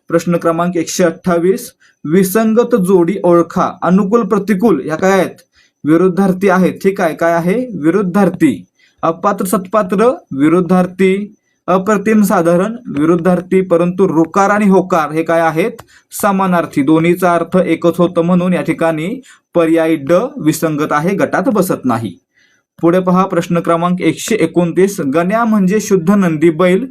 प्रश्न क्रमांक 128. विसंगत जोडी ओळखा. अनुकूल प्रतिकूल या काय आहेत? विरुद्धार्थी आहेत. ठीक आहे. काय आहे? विरुद्धार्थी. अपात्र सत्पात्र विरुद्धार्थी. अप्रतिम साधारण विरुद्धार्थी. परंतु रुकार आणि होकार हे काय आहेत? समानार्थी. दोन्हीचा अर्थ एकच होतं म्हणून या ठिकाणी पर्याय ड विसंगत आहे, गटात बसत नाही. पुढे पहा प्रश्न क्रमांक 129. गण्या म्हणजे शुद्ध नंदी बैल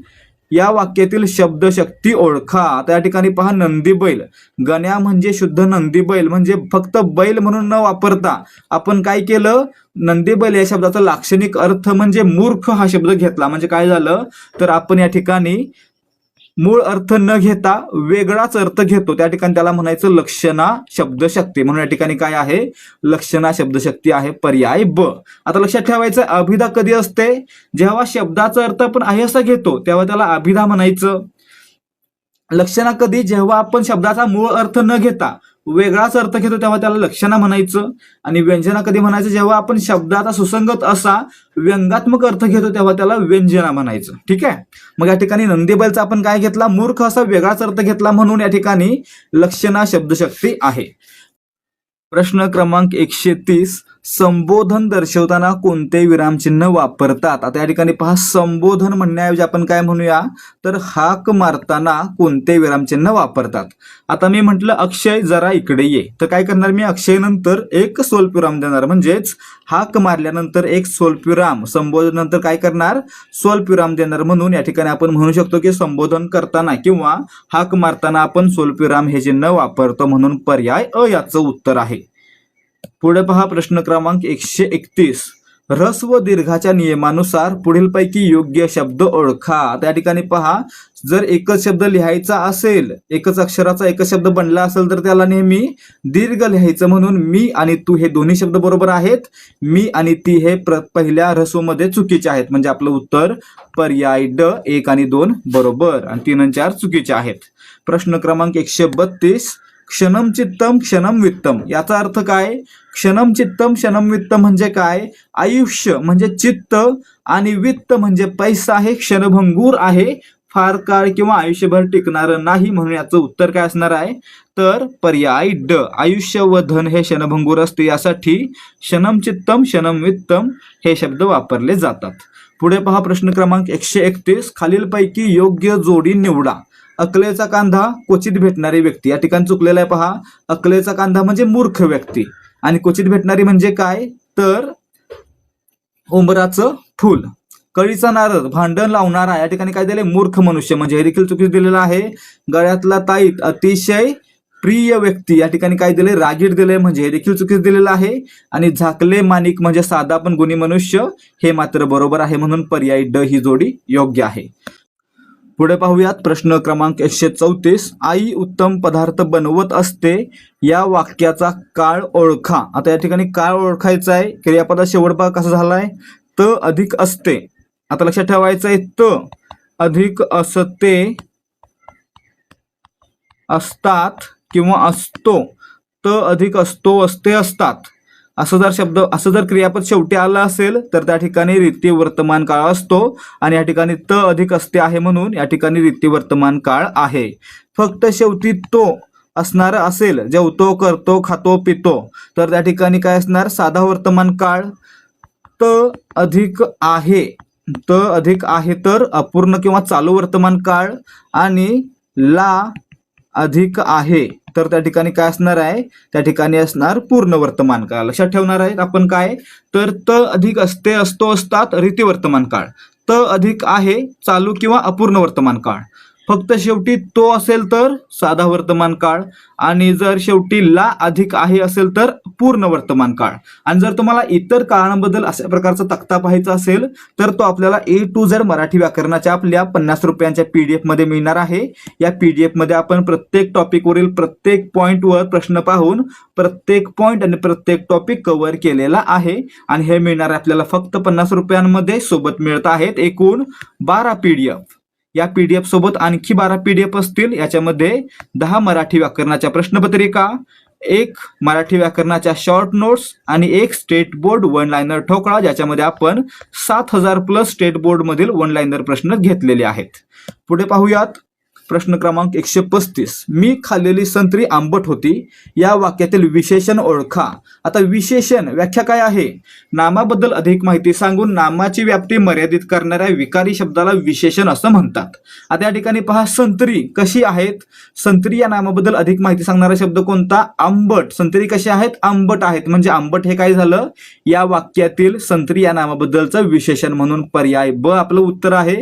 या वाक्यातील शब्द शक्ती ओळखा. आता या ठिकाणी पहा, नंदी बैल, गण्या म्हणजे शुद्ध नंदी बैल, म्हणजे फक्त बैल म्हणून न वापरता आपण काय केलं? नंदी बैल या शब्दाचा लाक्षणिक अर्थ म्हणजे मूर्ख हा शब्द घेतला. म्हणजे काय झालं तर आपण या ठिकाणी मूळ अर्थ न घेता वेगळाच अर्थ घेतो. त्या ठिकाणी त्याला म्हणायचं लक्षणा शब्दशक्ती. म्हणून या ठिकाणी काय आहे? लक्षणा शब्दशक्ती आहे. पर्याय ब. आता लक्षात ठेवायचं, अभिधा कधी असते? जेव्हा शब्दाचा अर्थ आपण आहे असा घेतो तेव्हा त्याला अभिधा म्हणायचं. लक्षणा कधी? जेव्हा आपण शब्दाचा मूळ अर्थ न घेता वेगळाच अर्थ घेतो तेव्हा त्याला लक्षणा म्हणायचं. आणि व्यंजना कधी म्हणायचं? जेव्हा आपण शब्दाचा सुसंगत असा व्यंगात्मक अर्थ घेतो तेव्हा त्याला व्यंजना म्हणायचं. ठीक आहे. मग या ठिकाणी नंदीबैलचा आपण काय घेतला? मूर्ख असा वेगळाच अर्थ घेतला म्हणून या ठिकाणी लक्षणा शब्दशक्ती आहे. प्रश्न क्रमांक 130. संबोधन दर्शवताना कोणते विरामचिन्ह वापरतात? आता या ठिकाणी पहा, संबोधन म्हणण्याऐवजी आपण काय म्हणूया तर हाक मारताना कोणते विरामचिन्ह वापरतात. आता मी म्हटलं अक्षय जरा इकडे ये, तर काय करणार मी? अक्षय नंतर एक स्वल्पविराम देणार. म्हणजेच हाक मारल्यानंतर एक स्वल्पविराम, संबोधन नंतर काय करणार? स्वल्पविराम देणार. म्हणून या ठिकाणी आपण म्हणू शकतो की संबोधन करताना किंवा हाक मारताना आपण स्वल्पविराम हे चिन्ह वापरतो. म्हणून पर्याय अ याचं उत्तर आहे. पुढे पहा प्रश्न क्रमांक 131. ह्रस्व व दीर्घाच्या नियमानुसार पुढीलपैकी योग्य शब्द ओळखा. त्या ठिकाणी पहा, जर एकच शब्द लिहायचा असेल, एकच अक्षराचा एकच शब्द बनला असेल तर त्याला नेहमी दीर्घ लिहायचं. म्हणून मी आणि तू हे दोन्ही शब्द बरोबर आहेत. मी आणि ती हे पहिल्या ह्रस्वमध्ये चुकीचे आहेत. म्हणजे आपलं उत्तर पर्याय ड 1 आणि 2 बरोबर आणि 3 आणि 4 चुकीचे आहेत. प्रश्न क्रमांक 132. क्षणम चित्तम क्षणम वित्तम याचा अर्थ काय? क्षणम चित्तम क्षणम वित्त म्हणजे काय? आयुष्य म्हणजे चित्त आणि वित्त म्हणजे पैसा हे क्षणभंगूर आहे, फार काळ किंवा आयुष्यभर टिकणारं नाही. म्हणून याचं उत्तर काय असणार आहे तर पर्याय ड. आयुष्य व धन हे क्षणभंगूर असते, यासाठी क्षणम चित्तम क्षणम वित्तम हे शब्द वापरले जातात. पुढे पहा प्रश्न क्रमांक 131. खालीलपैकी योग्य जोडी निवडा. अकलेचा कांदा क्वचित भेटणारी व्यक्ती. या ठिकाणी चुकलेला आहे पहा. अकलेचा कांदा म्हणजे मूर्ख व्यक्ती आणि क्वचित भेटणारी म्हणजे काय तर उंबराचं फुल. कळीचा नारद भांडण लावणारा. या ठिकाणी काय दिले? मूर्ख मनुष्य. म्हणजे हे देखील चुकीचं दिलेलं आहे. गळ्यातला ताईत अतिशय प्रिय व्यक्ती. या ठिकाणी काय दिले? रागीट दिले. म्हणजे हे देखील चुकीचं दिलेलं आहे. आणि झाकले माणिक म्हणजे साधा पण गुणी मनुष्य हे मात्र बरोबर आहे. म्हणून पर्याय ड ही जोडी योग्य आहे. पुढे पाहूयात प्रश्न क्रमांक 134. आई उत्तम पदार्थ बनवत असते या वाक्याचा काळ ओळखा. आता या ठिकाणी काळ ओळखायचा आहे. क्रियापदा शेवट भाग कसा झालाय? त अधिक असते. आता लक्षात ठेवायचं आहे, त अधिक असते, असतात किंवा असतो. त अधिक असतो, असते, असतात असं जर क्रियापद शेवटी आलं असेल तर त्या ठिकाणी रित्ती वर्तमान काळ असतो आणि या ठिकाणी त अधिक असते आहे म्हणून या ठिकाणी रित्ती वर्तमान काळ आहे. फक्त शेवटी तो असणार असेल, जेवतो, करतो, खातो, पितो, तर त्या ठिकाणी काय असणार? साधा वर्तमान काळ. त अधिक आहे तर अपूर्ण किंवा चालू वर्तमान काळ आणि ला अधिक आहे तर त्या ठिकाणी काय असणार आहे? त्या ठिकाणी असणार पूर्ण वर्तमान काळ. लक्षात ठेवणार आहे आपण काय तर त अधिक असते, असतो, असतात रिती वर्तमान काळ. त अधिक आहे चालू किंवा अपूर्ण वर्तमान काळ. फक्त शेवटी तो असेल तर साधा वर्तमान काळ, आणि जर शेवटी ला अधिक आहे असेल तर पूर्ण वर्तमान काळ. आणि जर तुम्हाला इतर काळांबद्दल अशा प्रकारचा तक्ता पाहायचा असेल तर तो आपल्याला A to Z मराठी व्याकरणाच्या आपल्या 50 रुपयांच्या PDF मध्ये मिळणार आहे. या PDF मध्ये आपण प्रत्येक टॉपिकवरील प्रत्येक पॉइंटवर प्रश्न पाहून प्रत्येक पॉइंट आणि प्रत्येक टॉपिक कव्हर केलेला आहे. आणि हे मिळणार आपल्याला फक्त 50 रुपयांमध्ये. सोबत मिळत आहेत एकूण 12 PDF. या PDF सोबत आणखी 12 PDF असतील. याच्यामध्ये 10 मराठी व्याकरणाच्या प्रश्नपत्रिका, एक मराठी व्याकरणाच्या शॉर्ट नोट्स आणि एक स्टेट बोर्ड वन लाइनर ठोकळा, ज्याच्यामध्ये आपण 7000 प्लस स्टेट बोर्ड मधील वन लाइनर प्रश्न घेतलेले आहेत. पुढे पाहूयात प्रश्न क्रमांक 135. मी खाल्लेली संत्री आंबट होती. या वाक्यातील विशेषण ओळखा. आता विशेषण व्याख्या काय आहे? नामाबद्दल अधिक माहिती सांगून नामाची व्याप्ती मर्यादित करणाऱ्या विकारी शब्दाला विशेषण असं म्हणतात. आता या ठिकाणी पहा, संत्री कशी आहेत? संत्री या नामाबद्दल अधिक माहिती सांगणारा शब्द कोणता? आंबट. संत्री कशी आहेत? आंबट आहेत. म्हणजे आंबट हे काय झालं? या वाक्यातील संत्री या नामाबद्दलचं विशेषण, म्हणून पर्याय ब आपलं उत्तर आहे.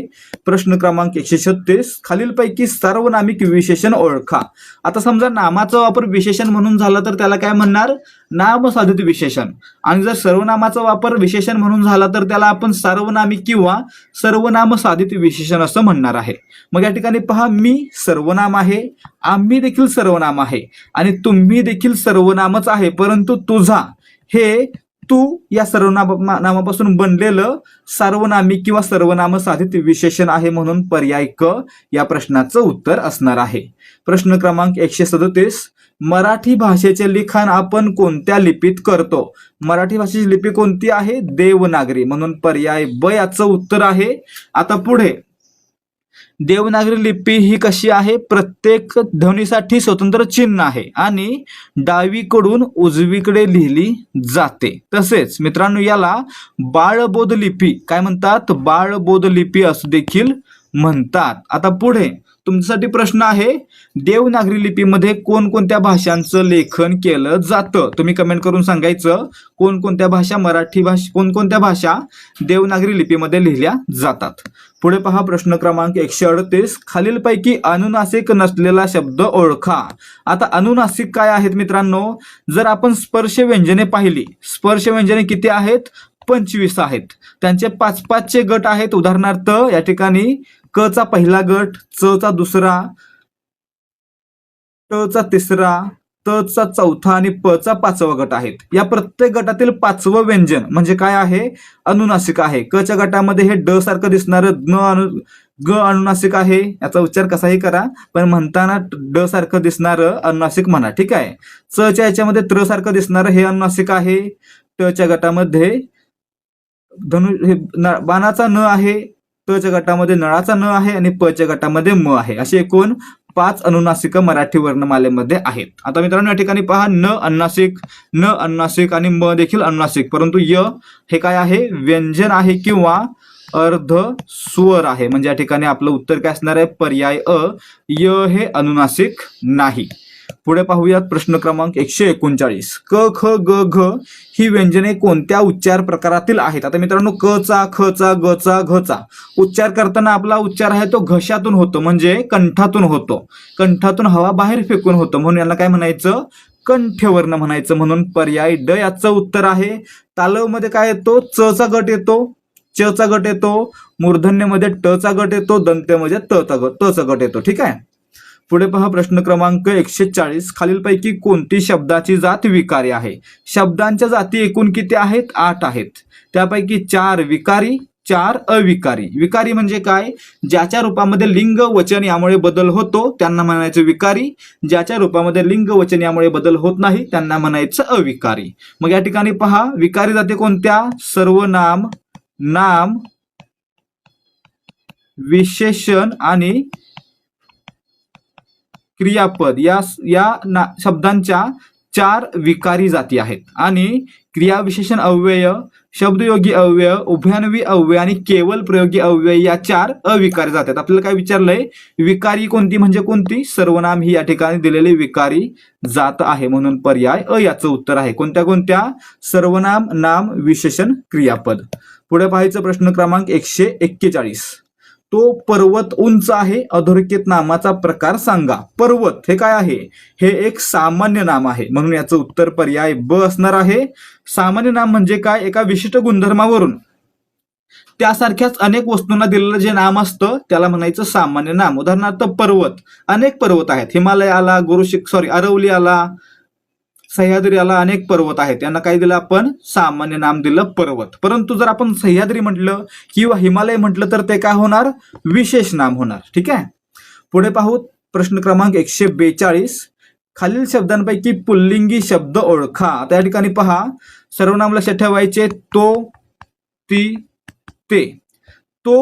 प्रश्न क्रमांक 136. खालीलपैकी सर्वनामिक विशेषण ओळखा. आता समजा नामाचा वापर विशेषण म्हणून झाला तर त्याला काय म्हणणार? नामसाधित विशेषण. आणि जर सर्वनामाचा वापर विशेषण म्हणून झाला तर त्याला आपण सार्वनामिक किंवा सर्वनाम साधित विशेषण असं म्हणणार आहे. मग या ठिकाणी पहा, मी सर्वनाम आहे, आम्ही देखील सर्वनाम आहे आणि तुम्ही देखील सर्वनामच आहे, परंतु तुझा हे तू या सर्वनामापासून बनलेलं सार्वनामिक किंवा सर्वनाम साधित विशेषण आहे, म्हणून पर्याय क या प्रश्नाचं उत्तर असणार आहे. प्रश्न क्रमांक 137. मराठी भाषेचे लिखाण आपण कोणत्या लिपीत करतो? मराठी भाषेची लिपी कोणती आहे? देवनागरी, म्हणून पर्याय ब याचं उत्तर आहे. आता पुढे, देवनागरी लिपी ही कशी आहे? प्रत्येक ध्वनीसाठी स्वतंत्र चिन्ह आहे आणि डावीकडून उजवीकडे लिहिली जाते. तसेच मित्रांनो, याला बाळबोध लिपी काय म्हणतात? बाळबोध लिपी असं देखील म्हणतात. आता पुढे तुमच्यासाठी प्रश्न आहे, देवनागरी लिपीमध्ये कोणकोणत्या भाषांचं लेखन केलं जातं? तुम्ही कमेंट करून सांगायचं कोणकोणत्या भाषा, मराठी भाषा कोणकोणत्या भाषा देवनागरी लिपीमध्ये लिहिल्या जातात. पुढे पहा प्रश्न क्रमांक 138. खालीलपैकी अनुनासिक नसलेला शब्द ओळखा. आता अनुनासिक काय आहेत मित्रांनो? जर आपण स्पर्श व्यंजने पाहिली, स्पर्श व्यंजने किती आहेत? 25 आहेत. त्यांचे 5-5चे गट आहेत. उदाहरणार्थ या ठिकाणी क चा पहिला गट, च चा दुसरा, ट चा तिसरा, त चा चौथा आणि प चा 5वा गट आहेत. या प्रत्येक गटातील 5वं व्यंजन म्हणजे काय आहे? अनुनासिक आहे. क च्या गटामध्ये हे ड सारखं दिसणारं ग अनुनासिक आहे. याचा उच्चार कसाही करा, पण म्हणताना ड सारखं दिसणारं अनुनासिक म्हणा, ठीक आहे. च च्या याच्यामध्ये त्र सारखं दिसणारं हे अनुनासिक आहे. ट च्या गटामध्ये बाणाचा न आहे. ट च्या गटामध्ये नळाचा न आहे आणि प च्या गटामध्ये म आहे. असे एकूण 5 अनुनासिक मराठी वर्णमालेमध्ये आहेत. आता मित्रांनो या ठिकाणी पहा, न अनुनासिक आणि म देखील अनुनासिक, परंतु य हे काय आहे? व्यंजन आहे किंवा अर्ध स्वर आहे. म्हणजे या ठिकाणी आपलं उत्तर काय असणार आहे? पर्याय अ, य हे अनुनासिक नाही. पुढे पाहूयात प्रश्न क्रमांक 139. क ख ग घ ही व्यंजने कोणत्या उच्चार प्रकारातील आहेत? आता मित्रांनो, क चा, ख चा, ग चा, घ चा उच्चार करताना आपला उच्चार आहे तो घशातून होतो, म्हणजे कंठातून होतो. कंठातून हवा बाहेर फेकून होतो, म्हणून याला काय म्हणायचं? कंठ्यवर्ण म्हणायचं, म्हणून पर्याय ड याचं उत्तर आहे. तालव मध्ये काय येतो? च चा गट येतो, च चा गट येतो, मूर्धन्यमध्ये ट चा गट येतो, दंत्यमध्ये त चा गट येतो, ठीक आहे. पुढे पहा प्रश्न क्रमांक 140. खालीलपैकी कोणती शब्दाची जात विकारी आहे? शब्दांच्या जाती एकूण किती आहेत? 8 आहेत. त्यापैकी 4 विकारी, 4 अविकारी. विकारी म्हणजे काय? ज्याच्या रूपामध्ये लिंग वचन यामुळे बदल होतो त्यांना म्हणायचं विकारी. ज्याच्या रूपामध्ये लिंग वचन यामुळे बदल होत नाही त्यांना म्हणायचं अविकारी. मग या ठिकाणी पहा, विकारी जाती कोणत्या? सर्वनाम, नाम, विशेषण आणि क्रियापद या शब्दांच्या 4 विकारी जाती आहेत. आणि क्रियाविशेषण अव्यय, शब्दयोगी अव्यय, उभयान्वयी अव्यय आणि केवल प्रयोगी अव्यय या 4 अविकारी जाती आहेत. आपल्याला काय विचारलंय? विकारी कोणती म्हणजे कोणती? सर्वनाम ही या ठिकाणी दिलेली विकारी जात आहे, म्हणून पर्याय अ याचं उत्तर आहे. कोणत्या कोणत्या? सर्वनाम, नाम, विशेषण, क्रियापद. पुढे पाहायचं प्रश्न क्रमांक 141. तो पर्वत उंच आहे, अधोरेखित नामाचा प्रकार सांगा. पर्वत हे काय आहे? हे एक सामान्य नाम आहे, म्हणून याचं उत्तर पर्याय ब असणार आहे. सामान्य नाम म्हणजे काय? एका विशिष्ट गुणधर्मावरून त्यासारख्याच अनेक वस्तूंना दिलेलं जे नाम असतं त्याला म्हणायचं सामान्य नाम. उदाहरणार्थ पर्वत, अनेक पर्वत आहेत. हिमालय आला, अरवली आला, सह्याद्री आला, अनेक पर्वत आहेत. त्यांना काय दिलं आपण? सामान्य नाम दिलं पर्वत. परंतु जर आपण सह्याद्री म्हटलं किंवा हिमालय म्हटलं तर ते काय होणार? विशेष नाम होणार. ठीक आहे. पुढे पाहू प्रश्न क्रमांक 142. खालील शब्दांपैकी पुल्लिंगी शब्द ओळखा. आता या ठिकाणी पहा, सर्वनाम लक्षात ठेवायचे. तो, ती, ते. तो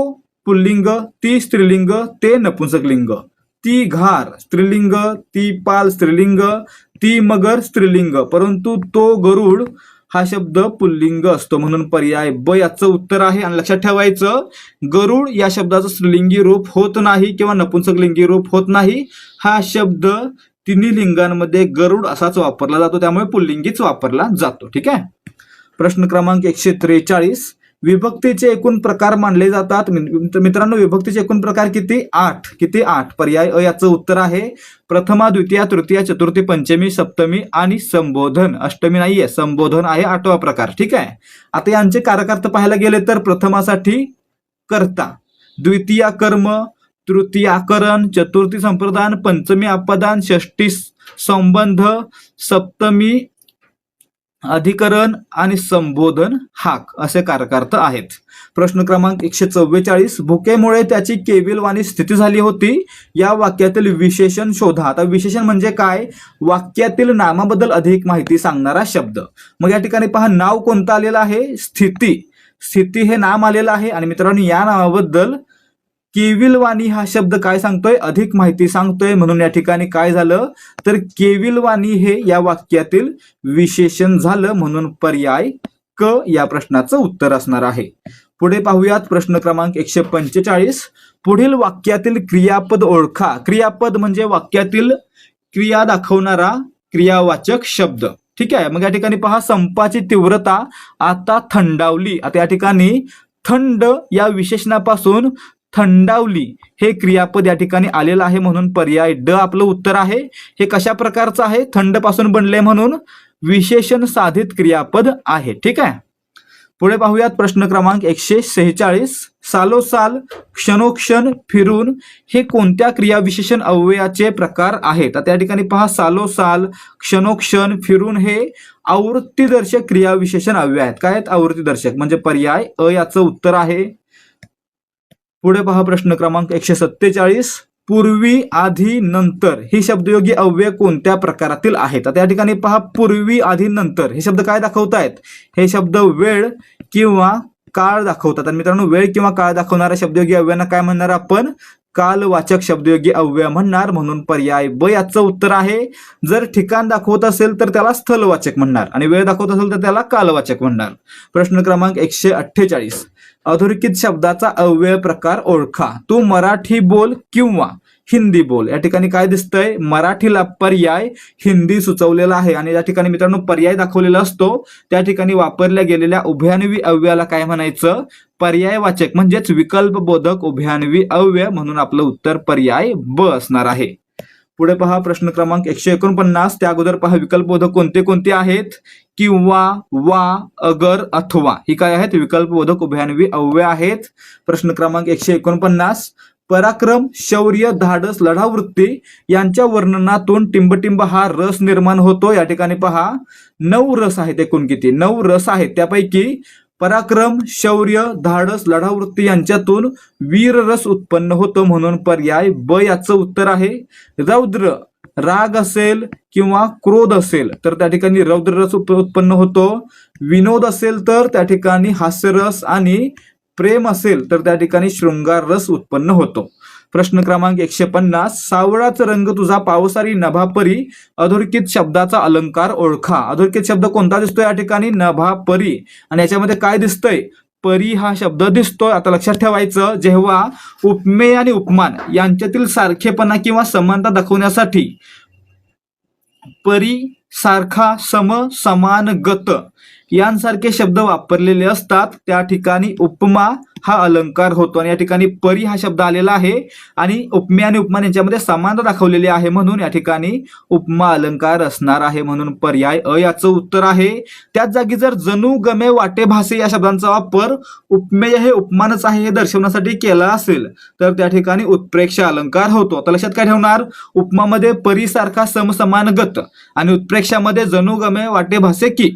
पुल्लिंग, ती स्त्रीलिंग, ते नपुंसकलिंग. ती घार स्त्रीलिंग, ती पाल स्त्रीलिंग, ती मगर स्त्रीलिंग. परंतु तो गरुड हा शब्द पुल्लिंग असतो, म्हणून पर्याय ब याचं उत्तर आहे. आणि लक्षात ठेवायचं, गरुड या शब्दाचं स्त्रीलिंगी रूप होत नाही किंवा नपुंसकलिंगी रूप होत नाही. हा शब्द तिन्ही लिंगांमध्ये गरुड असाच वापरला जातो, त्यामुळे पुल्लिंगीच वापरला जातो. ठीक आहे. प्रश्न क्रमांक 143. विभक्तीचे एकूण प्रकार मानले जातात. मित्रांनो, विभक्तीचे एकूण प्रकार किती? 8. किती? 8. पर्याय अ याचं उत्तर आहे. प्रथमा, द्वितीया, तृतीया, चतुर्थी, पंचमी, सप्तमी आणि संबोधन. अष्टमी नाहीये, संबोधन आहे 8वा प्रकार. ठीक आहे. आता यांचे कारकार्थ पाहायला गेले तर प्रथमासाठी कर्ता, द्वितीया कर्म, तृतीया करण, चतुर्थी संप्रदान, पंचमी अपदान, षष्टी संबंध, सप्तमी अधिकरण आणि संबोधन हाक असे कारकार्थ आहेत. प्रश्न क्रमांक 144. भुकेमुळे त्याची केविलवाणी स्थिती झाली होती. या वाक्यातील विशेषण शोधा. आता विशेषण म्हणजे काय? वाक्यातील नामाबद्दल अधिक माहिती सांगणारा शब्द. मग या ठिकाणी पहा, नाव कोणतं आलेलं आहे? स्थिती. स्थिती हे नाम आलेलं आहे. आणि मित्रांनो, या नावाबद्दल केविलवाणी हा शब्द काय सांगतोय? अधिक माहिती सांगतोय. म्हणून या ठिकाणी काय झालं तर केविलवाणी हे या वाक्यातील विशेषण झालं, म्हणून पर्याय क या प्रश्नाचं उत्तर असणार आहे. पुढे पाहूयात प्रश्न क्रमांक 145. पुढील वाक्यातील क्रियापद ओळखा. क्रियापद म्हणजे वाक्यातील क्रिया दाखवणारा क्रियावाचक शब्द. ठीक आहे. मग या ठिकाणी पहा, संपाची तीव्रता आता थंडावली. आता या ठिकाणी थंड या विशेषणापासून थंडावली हे क्रियापद या ठिकाणी आलेलं आहे, म्हणून पर्याय ड आपलं उत्तर आहे. हे कशा प्रकारचं आहे? थंड पासून बनले, म्हणून विशेषण साधित क्रियापद आहे. ठीक आहे. पुढे पाहूयात प्रश्न क्रमांक 146. सालोसाल, क्षणोक्षण, फिरून हे कोणत्या क्रियाविशेषण अव्ययाचे प्रकार आहेत? आता या ठिकाणी पहा, सालोसाल, क्षणोक्षण, फिरून हे आवृत्तीदर्शक क्रियाविशेषण अव्यय आहेत. काय आहेत? आवृत्तीदर्शक, म्हणजे पर्याय अ याचं उत्तर आहे. पुढे पहा प्रश्न क्रमांक 147. पूर्वी, आधी, नंतर ही शब्दयोगी अव्यय कोणत्या प्रकारातील आहेत? आता या ठिकाणी पहा, पूर्वी, आधी, नंतर हे शब्द काय दाखवतायत? हे शब्द वेळ किंवा काळ दाखवतात. आणि मित्रांनो, वेळ किंवा काळ दाखवणाऱ्या शब्दयोगी अव्ययांना काय म्हणणार आपण? कालवाचक शब्दयोगी अव्यय म्हणणार, म्हणून पर्याय ब याचं उत्तर आहे. जर ठिकाण दाखवत असेल तर त्याला स्थलवाचक म्हणणार, आणि वेळ दाखवत असेल तर त्याला कालवाचक म्हणणार. प्रश्न क्रमांक 148. अधोरेखित शब्दाचा अव्यय प्रकार ओळखा. तू मराठी बोल किंवा हिंदी बोल. या ठिकाणी काय दिसतंय? मराठीला पर्याय, हिंदी सुचवलेला आहे. आणि या ठिकाणी मित्रांनो पर्याय दाखवलेला असतो, त्या ठिकाणी वापरल्या गेलेल्या उभयान्वी अव्ययाला काय म्हणायचं? पर्यायवाचक, म्हणजेच विकल्पबोधक उभयान्वी अव्यय, म्हणून आपलं उत्तर पर्याय ब असणार आहे. पुढे पहा प्रश्न क्रमांक 149. त्या अगोदर पहा विकल्पबोधक कोणते कोणते आहेत? किंवा, वा, अगर, अथवा ही काय आहेत? विकल्पबोधक उभयान्वी अव्यय आहेत. प्रश्न क्रमांक 149. पराक्रम, शौर्य, धाडस, लढावृत्ती यांच्या वर्णनातून टिंबटिंब हा रस निर्माण होतो. या ठिकाणी पहा 9 रस आहेत. एकूण किती? 9 रस आहेत. त्यापैकी पराक्रम, शौर्य, धाडस, लढावृत्ती यांच्यातून वीर रस उत्पन्न होतो, म्हणून पर्याय ब याचं उत्तर आहे. रौद्र, राग असेल किंवा क्रोध असेल तर त्या ठिकाणी रौद्र रस उत्पन्न होतो. विनोद असेल तर त्या ठिकाणी हास्यरस, आणि प्रेम असेल तर त्या ठिकाणी शृंगार रस उत्पन्न होतो. प्रश्न क्रमांक 150. सावळाचा रंग तुझा पावसारी नभापरी. अधोरेखित शब्दाचा अलंकार ओळखा. अधोरेखित शब्द कोणता दिसतोय? या ठिकाणी नभापरी. आणि याच्यामध्ये काय दिसतंय? परी हा शब्द दिसतोय. आता लक्षात ठेवायचं, जेव्हा उपमेय आणि उपमान यांच्यातील सारखेपणा किंवा समानता दाखवण्यासाठी परी, सारखा, सम, समान, गत यांसारखे शब्द वापरलेले असतात त्या ठिकाणी उपमा हा अलंकार होतो. आणि या ठिकाणी परी हा शब्द आलेला आहे आणि उपमे आणि उपमान यांच्यामध्ये समानता दाखवलेली आहे म्हणून या ठिकाणी उपमा अलंकार असणार आहे, म्हणून पर्याय अ याचं उत्तर आहे. त्याच जागी जर जणू गमे वाटे भासे या शब्दांचा वापर उपमेय हे उपमानच आहे हे दर्शवण्यासाठी केला असेल तर त्या ठिकाणी उत्प्रेक्ष अलंकार होतो. आता लक्षात काय ठेवणार, उपमामध्ये परीसारखा समसमान गत आणि उत्प्रेक्षामध्ये जणू गमे वाटे भासे की.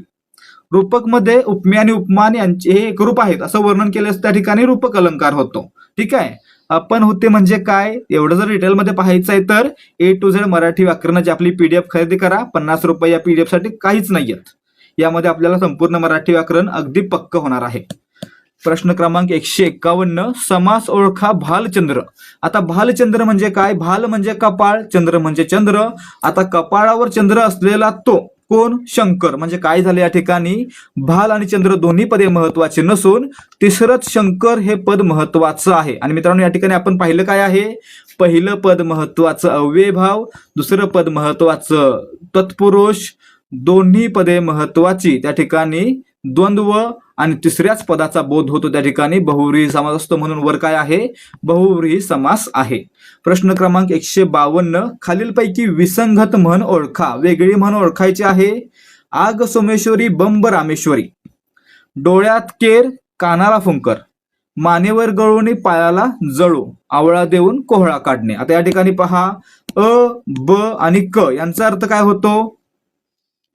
रूपक मध्ये उपमे आणि उपमान यांचे हे एक रूप आहेत असं वर्णन केल्यास त्या ठिकाणी रूपक अलंकार होतो. ठीक आहे. आपण होते म्हणजे काय एवढं जर डिटेलमध्ये पाहायचं आहे तर A to Z मराठी व्याकरणाची आपली PDF खरेदी करा. 50 रुपये या PDF साठी काहीच नाहीयेत. यामध्ये आपल्याला संपूर्ण मराठी व्याकरण अगदी पक्क होणार आहे. प्रश्न क्रमांक 151 समास ओळखा भालचंद्र. आता भालचंद्र म्हणजे काय, भाल म्हणजे कपाळ, चंद्र म्हणजे चंद्र. आता कपाळावर चंद्र असलेला तो कोण, शंकर. म्हणजे काय झाले या ठिकाणी भाल आणि चंद्र दोन्ही पदे महत्वाचे नसून तिसरंच शंकर हे पद महत्वाचं आहे. आणि मित्रांनो या ठिकाणी आपण पाहिलं काय आहे, पहिलं पद महत्वाचं अव्ययभाव, दुसरं पद महत्वाचं तत्पुरुष, दोन्ही पदे महत्वाची त्या ठिकाणी द्वंद्व आणि तिसऱ्याच पदाचा बोध होतो त्या ठिकाणी बहुव्रीही समास असतो म्हणून वर काय आहे, बहुव्रीही समास आहे. प्रश्न क्रमांक 152 खालीलपैकी विसंगत म्हण ओळखा. वेगळी म्हण ओळखायची आहे. आग सोमेश्वरी बंब रामेश्वरी, डोळ्यात केर कानाला फुंकर, मानेवर गळून पायाला जळू, आवळा देऊन कोहळा काढणे. आता या ठिकाणी पहा अ ब आणि क यांचा अर्थ काय होतो,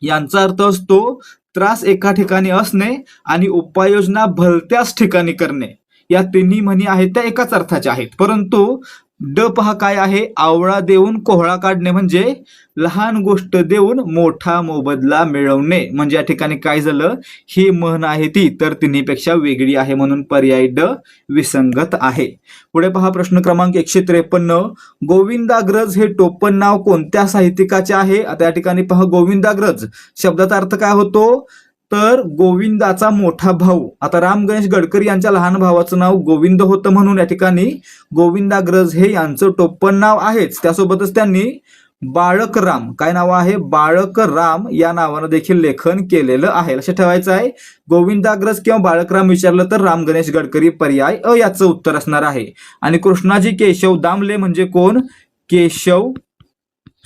यांचा अर्थ असतो त्रास एका ठिकाणी असणे आणि उपाययोजना भलत्याच ठिकाणी करणे. या तिन्ही म्हणी आहेत त्या एकाच अर्थाच्या आहेत. परंतु ड पहा काय आहे, आवळा देऊन कोहळा काढणे म्हणजे लहान गोष्ट देऊन मोठा मोबदला मिळवणे. म्हणजे या ठिकाणी काय झालं, ही म्हण आहे ती तर तिन्हीपेक्षा वेगळी आहे म्हणून पर्याय ड विसंगत आहे. पुढे पहा प्रश्न क्रमांक 153 गोविंदाग्रज हे टोपण नाव कोणत्या साहित्यिकाचे आहे. आता या ठिकाणी पहा गोविंदाग्रज शब्दाचा अर्थ काय होतो तर गोविंदाचा मोठा भाऊ. आता राम गणेश गडकरी यांच्या लहान भावाचं नाव गोविंद होतं म्हणून या ठिकाणी गोविंदाग्रज हे यांचं टोपण नाव आहेच. त्यासोबतच त्यांनी बाळक राम काय नाव आहे, बाळक राम या नावानं देखील लेखन केलेलं आहे. लक्षात ठेवायचं आहे. गोविंदाग्रज किंवा बाळकराम विचारलं तर राम गणेश गडकरी पर्याय अ याचं उत्तर असणार आहे. आणि कृष्णाजी केशव दामले म्हणजे कोण, केशव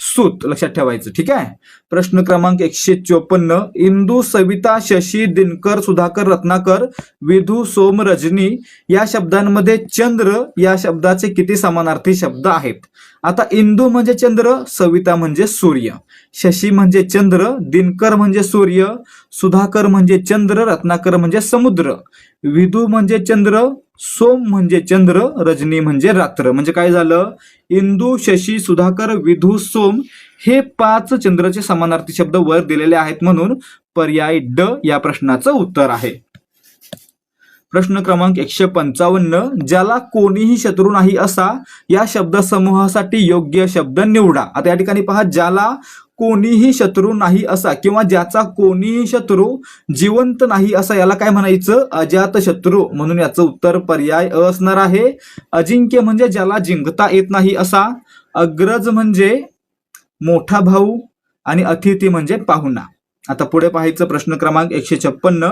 सूत. लक्षात ठेवायचं. ठीक आहे. प्रश्न क्रमांक 154 इंदू सविता शशी दिनकर सुधाकर रत्नाकर विधू सोम रजनी या शब्दांमध्ये चंद्र या शब्दाचे किती समानार्थी शब्द आहेत. आता इंदू म्हणजे चंद्र, सविता म्हणजे सूर्य, शशी म्हणजे चंद्र, दिनकर म्हणजे सूर्य, सुधाकर म्हणजे चंद्र, रत्नाकर म्हणजे समुद्र, विधू म्हणजे चंद्र, सोम म्हणजे चंद्र, रजनी म्हणजे रात्र. म्हणजे काय झालं, इंदू शशी सुधाकर विधू सोम हे 5 चंद्राचे समानार्थी शब्द वर दिलेले आहेत म्हणून पर्याय ड या प्रश्नाचं उत्तर आहे. प्रश्न क्रमांक 155 ज्याला कोणीही शत्रू नाही असा या शब्दसमूहासाठी योग्य शब्द निवडा. आता या ठिकाणी पहा ज्याला कोणीही शत्रू नाही असा किंवा ज्याचा कोणीही शत्रू जिवंत नाही असा याला काय म्हणायचं, अजात शत्रू. म्हणून याचं उत्तर पर्याय अ असणार आहे. अजिंक्य म्हणजे ज्याला जिंकता येत नाही असा, अग्रज म्हणजे मोठा भाऊ आणि अतिथी म्हणजे पाहुणा. आता पुढे पाहायचं प्रश्न क्रमांक 156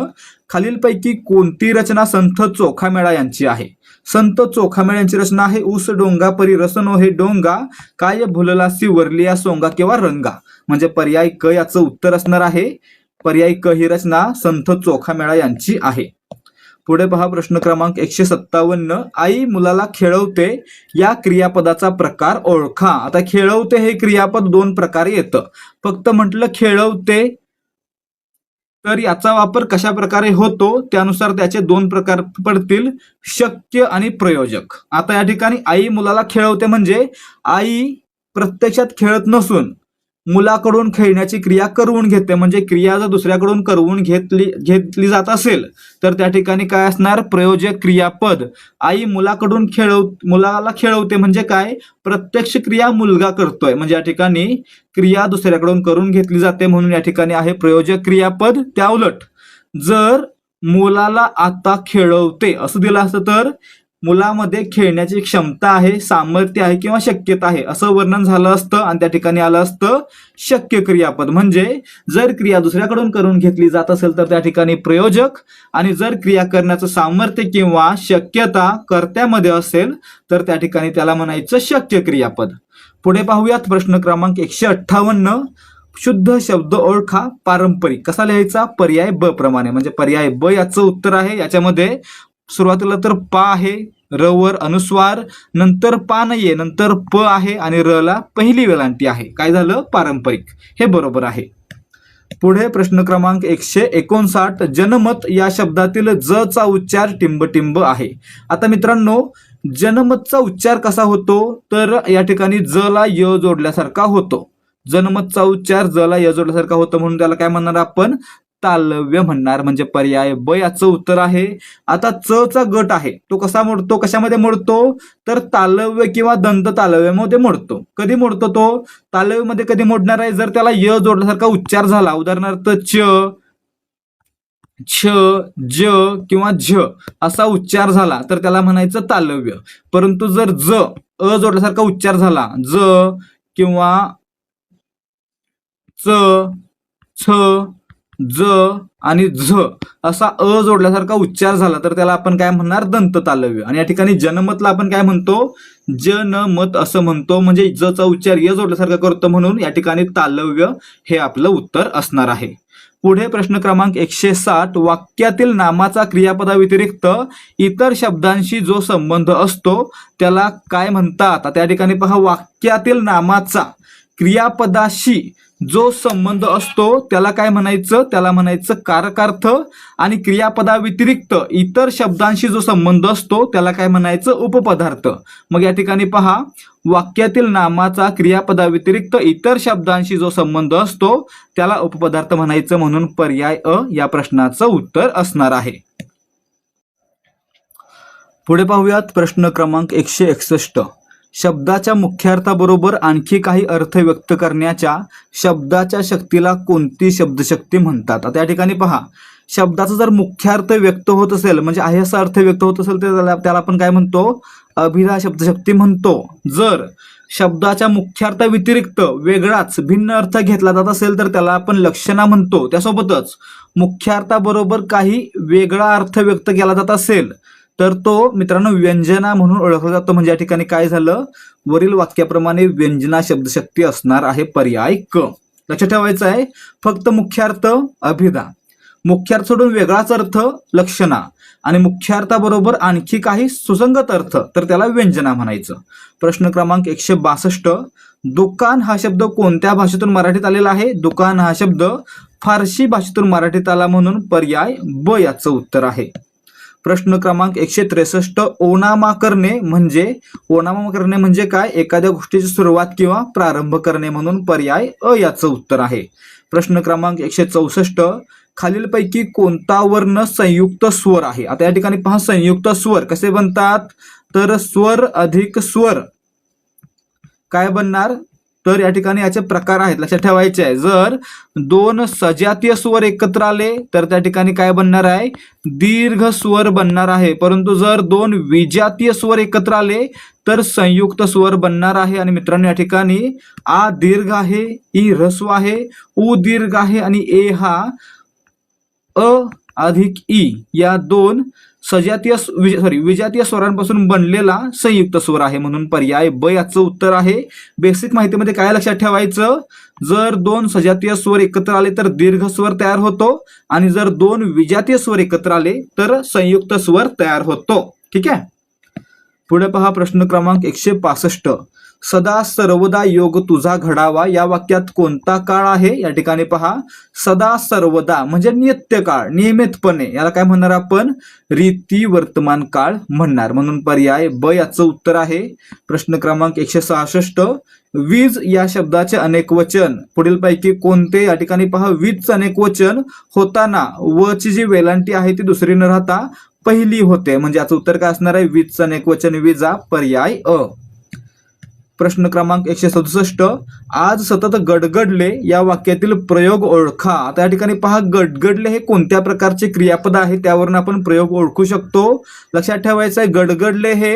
खालीलपैकी कोणती रचना संत चोखामेळा यांची आहे. संत चोखामेळा यांची रचना आहे ऊस डोंगा परी रसनो हे डोंगा काय भुललासी वरलिया सोंगा किंवा रंगा. म्हणजे पर्याय क याचं उत्तर असणार आहे. पर्याय क ही रचना संत चोखामेळा यांची आहे. पुढे पहा प्रश्न क्रमांक 157 आई मुलाला खेळवते या क्रियापदाचा प्रकार ओळखा. आता खेळवते हे क्रियापद 2 प्रकारे येतं. फक्त म्हटलं खेळवते तर याचा वापर कशा प्रकारे होतो त्यानुसार त्याचे 2 प्रकार पडतील, शक्य आणि प्रयोजक. आता या ठिकाणी आई मुलाला खेळवते म्हणजे आई प्रत्यक्षात खेळत नसून मुलाकडून खेळण्याची क्रिया करवून घेते. म्हणजे क्रिया जर दुसऱ्याकडून करवून घेतली जात असेल तर त्या ठिकाणी काय असणार, प्रयोजक क्रियापद. आई मुलाला खेळवते म्हणजे काय, प्रत्यक्ष क्रिया मुलगा करतोय म्हणजे या ठिकाणी क्रिया दुसऱ्याकडून करून घेतली जाते म्हणून या ठिकाणी आहे प्रयोजक क्रियापद. त्या उलट जर मुलाला आता खेळवते असं दिलं असतं तर मुलामध्ये खेळण्याची क्षमता आहे, सामर्थ्य आहे किंवा शक्यता आहे असं वर्णन झालं असतं आणि त्या ठिकाणी आलं असतं शक्य क्रियापद. म्हणजे जर क्रिया दुसऱ्याकडून करून घेतली जात असेल तर त्या ठिकाणी प्रयोजक, आणि जर क्रिया करण्याचं सामर्थ्य किंवा शक्यता कर्त्यामध्ये असेल तर त्या ठिकाणी त्याला म्हणायचं शक्य क्रियापद. पुढे पाहूयात प्रश्न क्रमांक 158. शुद्ध शब्द ओळखा पारंपरिक कसा लिहायचा? पर्याय ब प्रमाणे. म्हणजे पर्याय ब याचं उत्तर आहे. याच्यामध्ये सुरुवातीला तर पा आहे, र वर अनुस्वार, नंतर पा नाहीये, नंतर प आहे आणि र ला पहिली वेलांटी आहे. काय झालं? पारंपरिक. हे बरोबर आहे. पुढे प्रश्न क्रमांक 159. जनमत या शब्दातील ज चा उच्चार टिंब आहे. आता मित्रांनो, जनमतचा उच्चार कसा होतो? तर या ठिकाणी ज ला य जोडल्यासारखा होतो. जनमतचा उच्चार ज ला य जोडल्यासारखा होतो म्हणून त्याला काय म्हणणार आपण? तालव्य म्हणणार. म्हणजे पर्याय ब याचं उत्तर आहे. आता च चा गट आहे तो कसा मोडतो? कशामध्ये मोडतो? तर तालव्य किंवा दंत तालव्यामध्ये मोडतो. कधी मोडतो तो? तालव्यमध्ये कधी मोडणार आहे? जर त्याला य जोडल्यासारखा उच्चार झाला, उदाहरणार्थ च, छ, ज किंवा झ असा उच्चार झाला तर त्याला म्हणायचं तालव्य. परंतु जर ज अ जोडल्यासारखा उच्चार झाला, ज किंवा च, छ, ज आणि झ असा अ जोडल्यासारखा उच्चार झाला तर त्याला आपण काय म्हणणार? दंत तालव्य. आणि या ठिकाणी जनमतला आपण काय म्हणतो? जनमत असं म्हणतो. म्हणजे ज चा उच्चार य जोडल्यासारखा करतो म्हणून या ठिकाणी तालव्य हे आपलं उत्तर असणार आहे. पुढे प्रश्न क्रमांक 160. वाक्यातील नामाचा क्रियापदाव्यतिरिक्त इतर शब्दांशी जो संबंध असतो त्याला काय म्हणतात? आता त्या ठिकाणी पहा, वाक्यातील नामाचा क्रियापदाशी जो संबंध असतो त्याला काय म्हणायचं? त्याला म्हणायचं कारकार्थ. आणि क्रियापदाव्यतिरिक्त इतर शब्दांशी जो संबंध असतो त्याला काय म्हणायचं? उपपदार्थ. मग या ठिकाणी पहा, वाक्यातील नामाचा क्रियापदाव्यतिरिक्त इतर शब्दांशी जो संबंध असतो त्याला उपपदार्थ म्हणायचं म्हणून पर्याय अ या प्रश्नाचं उत्तर असणार आहे. पुढे पाहूयात प्रश्न क्रमांक 161. शब्दाच्या मुख्यार्थाबरोबर आणखी काही अर्थ व्यक्त करण्याच्या शब्दाच्या शक्तीला कोणती शब्दशक्ती म्हणतात? आता या ठिकाणी पहा, शब्दाचा जर मुख्यार्थ व्यक्त होत असेल म्हणजे आहे असा अर्थ व्यक्त होत असेल तर त्याला आपण काय म्हणतो? अभिधा शब्दशक्ती म्हणतो. जर शब्दाच्या मुख्यार्थाव्यतिरिक्त वेगळाच भिन्न अर्थ घेतला जात असेल तर त्याला आपण लक्षणा म्हणतो. त्यासोबतच मुख्यार्थाबरोबर काही वेगळा अर्थ व्यक्त केला जात असेल तर तो मित्रांनो व्यंजना म्हणून ओळखला जातो. म्हणजे या ठिकाणी काय झालं? वरील वाक्याप्रमाणे व्यंजना शब्दशक्ती असणार आहे. पर्याय क. लक्षात ठेवायचं आहे, फक्त मुख्यार्थ अभिधा, मुख्यार्थ सोडून वेगळाच अर्थ लक्षणा, आणि मुख्यार्थाबरोबर आणखी काही सुसंगत अर्थ तर त्याला व्यंजना म्हणायचं. प्रश्न क्रमांक 162. दुकान हा शब्द कोणत्या भाषेतून मराठीत आलेला आहे? दुकान हा शब्द फारसी भाषेतून मराठीत आला म्हणून पर्याय ब याचं उत्तर आहे. प्रश्न क्रमांक 163. ओनामा करणे म्हणजे काय? एखाद्या गोष्टीची सुरुवात किंवा प्रारंभ करणे म्हणून पर्याय अ याचं उत्तर आहे. प्रश्न क्रमांक 164. खालीलपैकी कोणता वर्ण संयुक्त स्वर आहे? आता या ठिकाणी पहा, संयुक्त स्वर कसे बनतात? तर स्वर अधिक स्वर काय बनणार? तर या ठिकाणी याचे प्रकार आहेत, लक्षात ठेवायचे आहे. जर दोन सजातीय स्वर एकत्र आले तर त्या ठिकाणी काय बनणार आहे? दीर्घ स्वर बनणार आहे. परंतु जर दोन विजातीय स्वर एकत्र आले तर संयुक्त स्वर बनणार आहे. आणि मित्रांनो, या ठिकाणी आ दीर्घ आहे, ई ह्रस्व आहे, उ दीर्घ आहे आणि ए हा अ अधिक ई या दोन विजातीय स्वरांपासून बनलेला संयुक्त स्वर आहे म्हणून पर्याय ब याचं उत्तर आहे. बेसिक माहितीमध्ये काय लक्षात ठेवायचं? जर दोन सजातीय स्वर एकत्र आले तर दीर्घ स्वर तयार होतो, आणि जर दोन विजातीय स्वर एकत्र आले तर संयुक्त स्वर तयार होतो. ठीक आहे. पुढे पहा प्रश्न क्रमांक 165. सदा सर्वदा योग तुझा घडावा या वाक्यात कोणता काळ आहे? या ठिकाणी पहा, सदा सर्वदा म्हणजे नित्यकाळ, नियमितपणे, याला काय म्हणणार आपण? रीती वर्तमान काळ म्हणणार म्हणून पर्याय ब याचं उत्तर आहे. प्रश्न क्रमांक 166. वीज या शब्दाचे अनेक वचन पुढीलपैकी कोणते? या ठिकाणी पहा, वीजचं अनेक वचन होताना व ची जी वेलांटी आहे ती दुसरी न राहता पहिली होते. म्हणजे याचं उत्तर काय असणार आहे? वीजचं अनेक वचन विजा. पर्याय अ. प्रश्न क्रमांक 167, आज सतत गडगडले या वाक्यातील प्रयोग ओळखा. आता या ठिकाणी पहा, गडगडले हे कोणत्या प्रकारचे क्रियापद आहे त्यावरून आपण प्रयोग ओळखू शकतो. लक्षात ठेवायचं आहे, गडगडले हे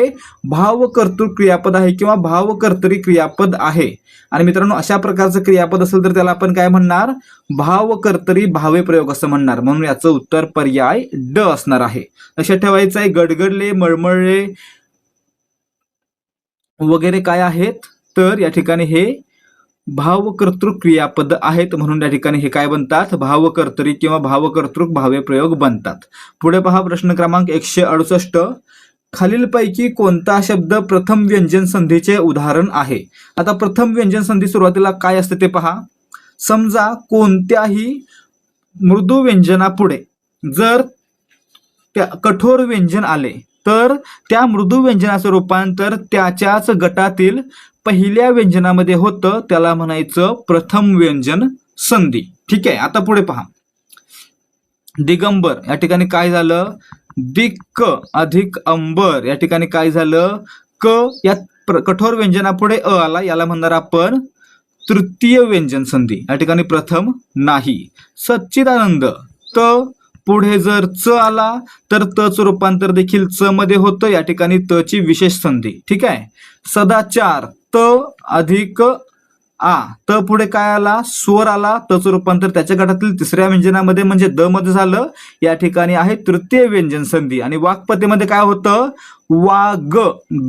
भावकर्तृ क्रियापद आहे किंवा भावकर्तरी क्रियापद आहे. आणि मित्रांनो, अशा प्रकारचं क्रियापद असेल तर त्याला आपण काय म्हणणार, भावकर्तरी भावे प्रयोग असं म्हणणार. म्हणून याचं उत्तर पर्याय ड असणार आहे. लक्षात ठेवायचं आहे, गडगडले, मळमळले वगैरे काय आहेत, तर या ठिकाणी हे भावकर्तृ क्रियापद आहेत. म्हणून या ठिकाणी हे काय बनतात, भावकर्तरी किंवा भावकर्तृक भावे प्रयोग बनतात. पुढे पहा प्रश्न क्रमांक 168, खालीलपैकी कोणता शब्द प्रथम व्यंजन संधीचे उदाहरण आहे. आता प्रथम व्यंजन संधी सुरुवातीला काय असते ते पहा. समजा कोणत्याही मृदू व्यंजनापुढे जर त्या कठोर व्यंजन आले तर त्या मृदू व्यंजनाचं रूपांतर त्याच्याच गटातील पहिल्या व्यंजनामध्ये होतं, त्याला म्हणायचं प्रथम व्यंजन संधी. ठीक आहे. आता पुढे पहा, दिगंबर या ठिकाणी काय झालं, दिक्क अधिक अंबर या ठिकाणी काय झालं, क या कठोर व्यंजनापुढे अ आला, याला म्हणणार आपण तृतीय व्यंजन संधी. या ठिकाणी प्रथम नाही. सच्चिदानंद, त पुढे जर च आला तर तच रूपांतर देखील च मध्ये होतं, या ठिकाणी त ची विशेष संधी. ठीक आहे. सदाचार, त अधिक आ, त पुढे काय आला, स्वर आला, तच रूपांतर त्याच्या गटातील तिसऱ्या व्यंजनामध्ये म्हणजे द मध्ये झालं, या ठिकाणी आहे तृतीय व्यंजन संधी. आणि वाक्पतीमध्ये काय होतं, वाग,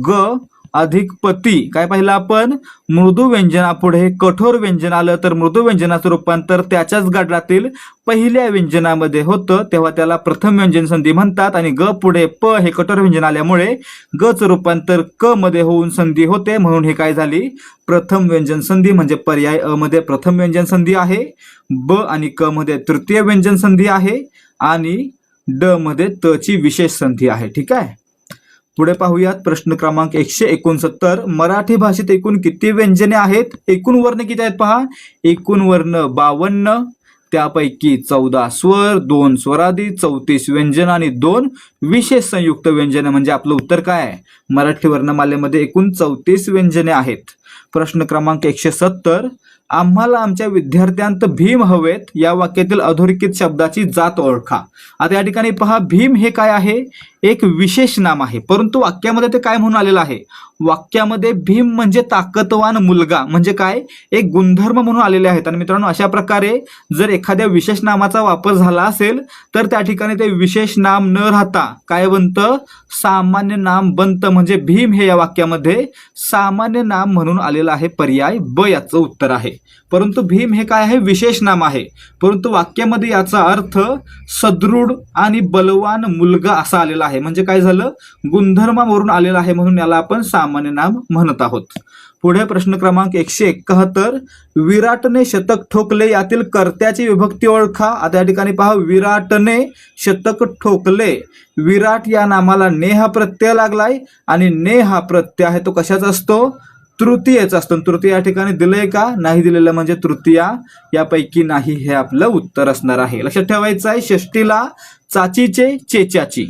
ग अधिक पती. काय पाहिलं आपण, मृदू व्यंजनापुढे कठोर व्यंजन आलं तर मृदू व्यंजनाचं रूपांतर त्याच्याच गटातील पहिल्या व्यंजनामध्ये होतं, तेव्हा त्याला प्रथम व्यंजन संधी म्हणतात. आणि ग पुढे प हे कठोर व्यंजन आल्यामुळे ग चं रूपांतर क मध्ये होऊन संधी होते, म्हणून हे काय झाली, प्रथम व्यंजन संधी. म्हणजे पर्याय अ मध्ये प्रथम व्यंजन संधी आहे, ब आणि क मध्ये तृतीय व्यंजन संधी आहे आणि ड मध्ये त ची विशेष संधी आहे. ठीक आहे. पुढे पाहूयात प्रश्न क्रमांक 169, मराठी भाषेत एकूण किती व्यंजने आहेत. एकूण वर्ण किती आहेत पहा, एकूण वर्ण 52, त्यापैकी 14 स्वर, 2 स्वरादी, 34 व्यंजन आणि 2 विशेष संयुक्त व्यंजने. म्हणजे आपलं उत्तर काय आहे, मराठी वर्णमालेमध्ये एकूण 34 व्यंजने आहेत. प्रश्न क्रमांक 170, आम्हाला आमच्या विद्यार्थ्यांत भीम हवेत या वाक्यातील अधोरेखित शब्दाची जात ओळखा. आता या ठिकाणी पहा, भीम हे काय आहे, एक विशेष नाम आहे, परंतु वाक्यामध्ये ते काय म्हणून आलेलं आहे, वाक्यामध्ये भीम म्हणजे ताकदवान मुलगा म्हणजे काय, एक गुणधर्म म्हणून आलेले आहेत. आणि मित्रांनो, अशा प्रकारे जर एखाद्या विशेष नामाचा वापर झाला असेल तर त्या ठिकाणी ते विशेष नाम न राहता काय बनतं, सामान्य नाम बनतं. म्हणजे भीम हे या वाक्यामध्ये सामान्य नाम म्हणून आलेलं आहे. पर्याय ब याचं उत्तर आहे. परंतु भीम हे काय आहे, विशेष नाम आहे, परंतु वाक्यामध्ये याचा अर्थ सदृढ आणि बलवान मुलगा असा आलेला आहे. म्हणजे काय झालं, गुणधर्मावरून आलेला आहे, म्हणून याला आपण सामान्य नाम म्हणत आहोत. पुढे प्रश्न क्रमांक 171, विराटने शतक ठोकले यातील कर्त्याची विभक्ती ओळखा. आता या ठिकाणी पहा, विराटने शतक ठोकले, विराट या नामाला ने हा प्रत्यय लागलाय आणि ने हा प्रत्यय आहे तो कशाचा असतो, तृतीयेचा असतो. तृतीय या ठिकाणी दिलंय का, नाही दिलेलं, म्हणजे तृतीया यापैकी नाही हे आपलं उत्तर असणार आहे. लक्षात ठेवायचं आहे, षष्टीला चाचीचे चेचाची,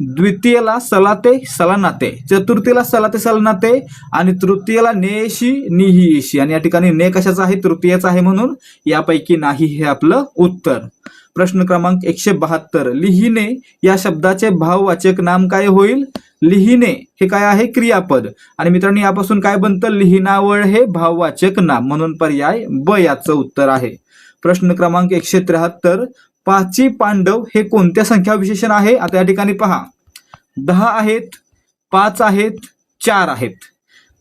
द्वितीयेला सलाते सलानाते, चतुर्थीला सलाते सलानाते आणि तृतीयेला नेशी निहीशी. आणि या ठिकाणी ने कशाचा आहे, तृतीयेचा आहे, म्हणून यापैकी नाही हे आपलं उत्तर. प्रश्न क्रमांक 172, लिहिणे या शब्दाचे भाववाचक नाम काय होईल. लिहिणे हे काय आहे, क्रियापद. आणि मित्रांनो, यापासून काय बनतं, लिहिणावळ हे भाववाचक नाम, म्हणून पर्याय ब याचं उत्तर आहे. प्रश्न क्रमांक 173, पाची पांडव हे कोणत्या संख्या विशेषण आहे. आता या ठिकाणी पहा, 10 आहेत, 5 आहेत, 4 आहेत.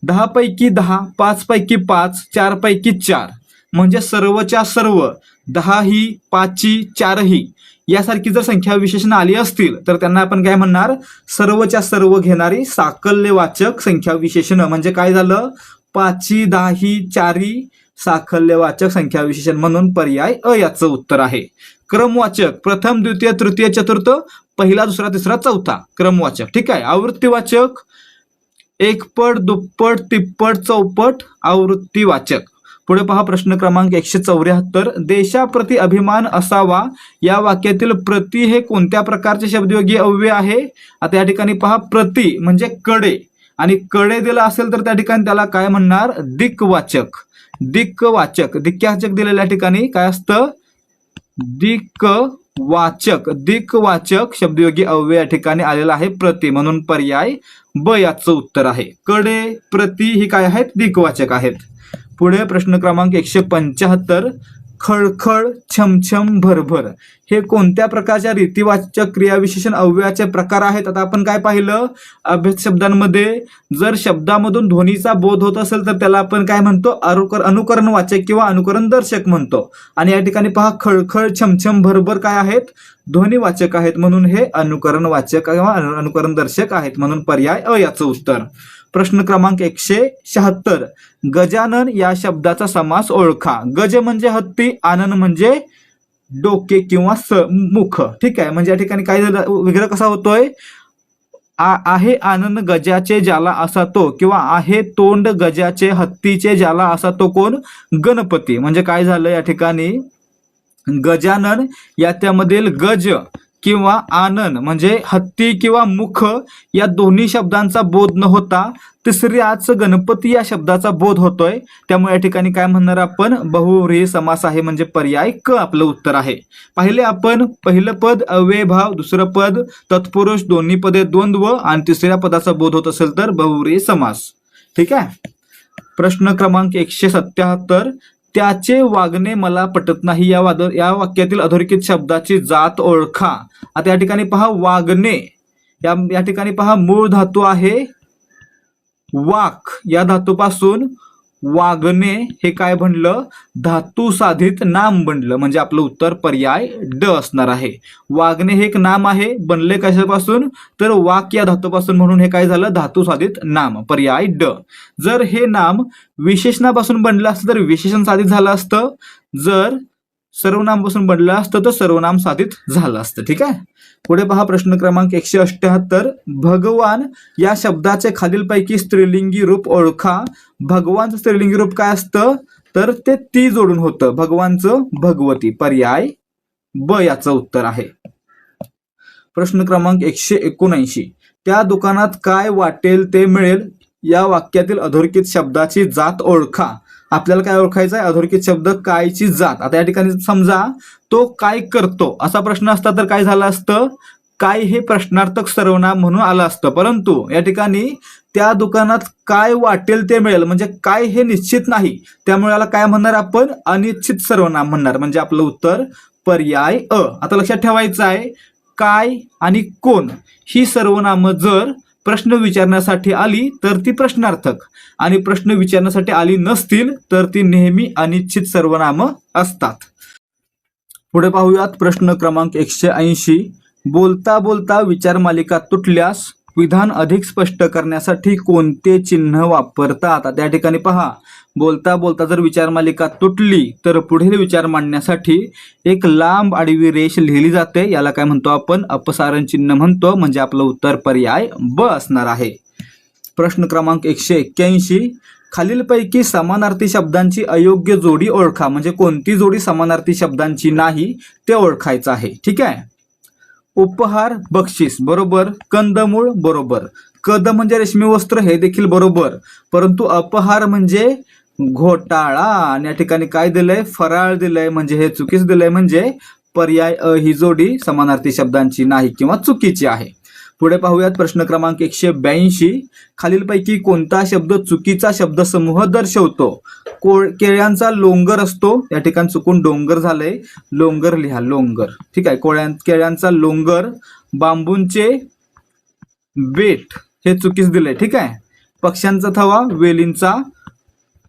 10 पैकी 10, 5 पैकी 5, 4 पैकी 4, म्हणजे सर्वच्या सर्व 10 ही, 5 ही, 4 ही यासारखी जर संख्या विशेषण आली असतील तर त्यांना आपण काय म्हणणार, सर्वच्या सर्व घेणारी साकल्यवाचक संख्या विशेषण. म्हणजे काय झालं, 5, 10, 4 साकल्यवाचक संख्या विशेषण, म्हणून पर्याय अ याचं उत्तर आहे. क्रमवाचक प्रथम, द्वितीय, तृतीय, चतुर्थ, पहिला, दुसरा, तिसरा, चौथा क्रमवाचक. ठीक आहे. आवृत्तीवाचक एकपट, दुप्पट, तिप्पट, चौपट आवृत्तीवाचक. पुढे पहा प्रश्न क्रमांक 174, देशाप्रती अभिमान असावा या वाक्यातील प्रति हे कोणत्या प्रकारचे शब्दयोगी अव्यय आहे. आता या ठिकाणी पहा, प्रति म्हणजे कडे आणि कडे दिला असेल तर त्या ठिकाणी त्याला काय म्हणणार, दिक्वाचक. दिक्वाचक दिक्वाचक दिलेल्या ठिकाणी काय असतं, दिक्वाचक. दिक्वाचक शब्दयोगी अव्यय या ठिकाणी आलेला आहे प्रति, म्हणून पर्याय ब याचं उत्तर आहे. कडे प्रति ही काय आहेत, दिक्वाचक आहेत. पुढे प्रश्न क्रमांक 175, खळखळ छमछम भरभर हे कोणत्या प्रकारच्या रीतिवाचक क्रियाविशेषण अव्ययाचे प्रकार आहेत. आता आपण काय पाहिलं अभ्यास शब्दांमध्ये, जर शब्दामधून ध्वनीचा बोध होत असेल तर त्याला आपण काय म्हणतो, अनुकरणवाचक किंवा अनुकरण दर्शक म्हणतो. आणि या ठिकाणी पहा खळखळ छमछम भरभर काय आहेत, ध्वनिवाचक आहेत, म्हणून हे अनुकरण वाचक किंवा अनुकरण दर्शक आहेत, म्हणून पर्याय अ याचं उत्तर. प्रश्न क्रमांक 176, गजानन या शब्दाचा समास ओळखा. गज म्हणजे हत्ती, आनन म्हणजे डोके किंवा मुख. ठीक आहे, म्हणजे या ठिकाणी काय विग्रह कसा होतोय, आहे आनन गजाचे ज्याला असा तो, किंवा आहे तोंड गजाचे हत्तीचे ज्याला असा तो कोण, गणपती. म्हणजे काय झालं या ठिकाणी, गजानन या त्यामधील गज किंवा आनन म्हणजे हत्ती किंवा मुख या दोन्ही शब्दांचा बोध न होता तिसऱ्याच गणपती या शब्दाचा बोध होतोय. त्यामुळे या ठिकाणी काय म्हणणार आपण, बहुव्रीही समास आहे, म्हणजे पर्याय क आपलं उत्तर आहे. पाहिले आपण, पहिलं पद अव्ययभाव, दुसरं पद तत्पुरुष, दोन्ही पदे द्वंद्व आणि तिसऱ्या पदाचा बोध होत असेल तर बहुव्रीही समास. ठीक आहे. प्रश्न क्रमांक 177, त्याचे वागणे मला पटत नाही या वाक्यातील अधोरेखित शब्दाची जात ओळखा. आता या ठिकाणी पहा वागणे, या ठिकाणी पहा मूळ धातू आहे वाक, या धातूपासून वागणे हे काय बनलं, धातू साधित नाम बनलं, म्हणजे आपलं उत्तर पर्याय ड असणार आहे. वागणे हे एक नाम आहे, बनले कशापासून तर वाक या धातूपासून, म्हणून हे काय झालं, धातू साधित नाम, पर्याय ड. जर हे नाम विशेषणापासून बनलं असतं तर विशेषण साधित झालं असतं, जर सर्वनामापासून बनलं असतं तर सर्वनाम साधित झालं असतं. ठीक आहे. पुढे पहा प्रश्न क्रमांक 178, भगवान या शब्दाचे खालीलपैकी स्त्रीलिंगी रूप ओळखा. भगवानचं स्त्रीलिंगी रूप काय असतं तर ते ती जोडून होतं, भगवानचं भगवती, पर्याय ब याचं उत्तर आहे. प्रश्न क्रमांक 179, त्या दुकानात काय वाटेल ते मिळेल या वाक्यातील अधोरेखित शब्दाची जात ओळखा. आपल्याला काय ओळखायचं आहे, अधोरेखित शब्द कायची जात. आता या ठिकाणी समजा तो काय करतो असा प्रश्न असता तर काय झालं असतं, काय हे प्रश्नार्थक सर्वनाम म्हणून आलं असतं, परंतु या ठिकाणी त्या दुकानात काय वाटेल ते मिळेल म्हणजे काय हे निश्चित नाही, त्यामुळे याला काय म्हणणार आपण, अनिश्चित सर्वनाम म्हणणार, म्हणजे आपलं उत्तर पर्याय अ. आता लक्षात ठेवायचं आहे, काय आणि कोण ही सर्वनामं जर प्रश्न विचारण्यासाठी आली तर ती प्रश्नार्थक, आणि प्रश्न विचारण्यासाठी आली नसतील तर ती नेहमी अनिश्चित सर्वनामं असतात. पुढे पाहूयात प्रश्न क्रमांक 180, बोलता बोलता विचार मालिका तुटल्यास विधान अधिक स्पष्ट करण्यासाठी कोणते चिन्ह वापरतात. त्या ठिकाणी पहा, बोलता बोलता जर विचार मालिका तुटली तर पुढील विचार मांडण्यासाठी एक लांब आडवी रेष लिहिली जाते, याला काय म्हणतो आपण, अपसारण चिन्ह म्हणतो, म्हणजे आपलं उत्तर पर्याय ब असणार आहे. प्रश्न क्रमांक 181, खालीलपैकी समानार्थी शब्दांची अयोग्य जोडी ओळखा. म्हणजे कोणती जोडी समानार्थी शब्दांची नाही ते ओळखायचं आहे. ठीक आहे. उपहार बक्षीस बरोबर, कंदमूळ बरोबर, कद म्हणजे रेशमी वस्त्र हे देखील बरोबर, परंतु अपहार म्हणजे घोटाळा, आणि या ठिकाणी काय दिलंय, फराळ दिलंय, म्हणजे हे चुकीच दिलंय, म्हणजे पर्याय अ ही जोडी समानार्थी शब्दांची नाही किंवा चुकीची आहे. पुढे पाहूयात प्रश्न क्रमांक 182, खालीलपैकी कोणता शब्द चुकीचा शब्दसमूह दर्शवतो. केळ्यांचा लोंगर असतो, या ठिकाणी चुकून डोंगर झालंय, लोंगर लिहा, लोंगर. ठीक आहे. केळ्यांचा लोंगर, बांबूंचे बेट हे चुकीच दिलंय. ठीक आहे. पक्ष्यांचा थवा, वेलींचा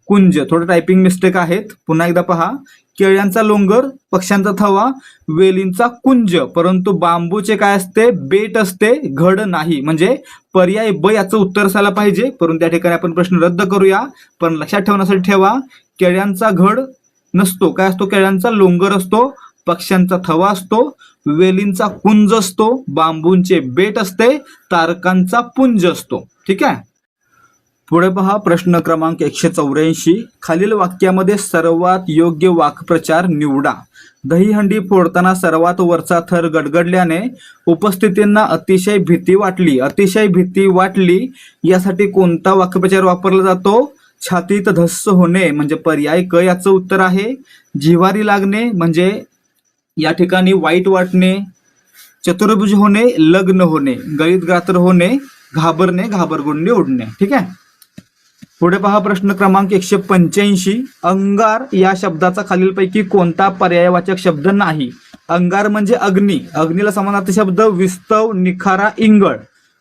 कुंज, थोडं टायपिंग मिस्टेक आहेत, पुन्हा एकदा पहा, केळ्यांचा लोंगर, पक्ष्यांचा थवा, वेलींचा कुंज, परंतु बांबूचे काय असते, बेट असते, घड नाही, म्हणजे पर्याय ब याचं उत्तर असायला पाहिजे, परंतु त्या ठिकाणी आपण प्रश्न रद्द करूया. पण लक्षात ठेवण्यासाठी ठेवा, केळ्यांचा घड नसतो, काय असतो, केळ्यांचा लोंगर असतो, पक्ष्यांचा थवा असतो, वेलींचा कुंज असतो, बांबूंचे बेट असते, तारकांचा पुंज असतो. ठीक आहे. पुढे पहा प्रश्न क्रमांक 184. खालील वाक्यामध्ये सर्वात योग्य वाक्प्रचार निवडा. दहीहंडी फोडताना सर्वात वरचा थर गडगडल्याने उपस्थितांना अतिशय भीती वाटली. अतिशय भीती वाटली यासाठी कोणता वाक्प्रचार वापरला जातो? छातीत धस्स होणे म्हणजे पर्याय क याचं उत्तर आहे. जिव्हारी लागणे म्हणजे या ठिकाणी वाईट वाटणे. चतुर्भुज होणे लग्न होणे. गळीत गात्र होणे घाबरणे घाबरगुंडी उडणे. ठीक आहे. पुढे पहा प्रश्न क्रमांक 185. अंगार या शब्दाचा खालीलपैकी कोणता पर्यायवाचक शब्द नाही? अंगार म्हणजे अग्नी. अग्नीला समानार्थी शब्द विस्तव निखारा इंगळ.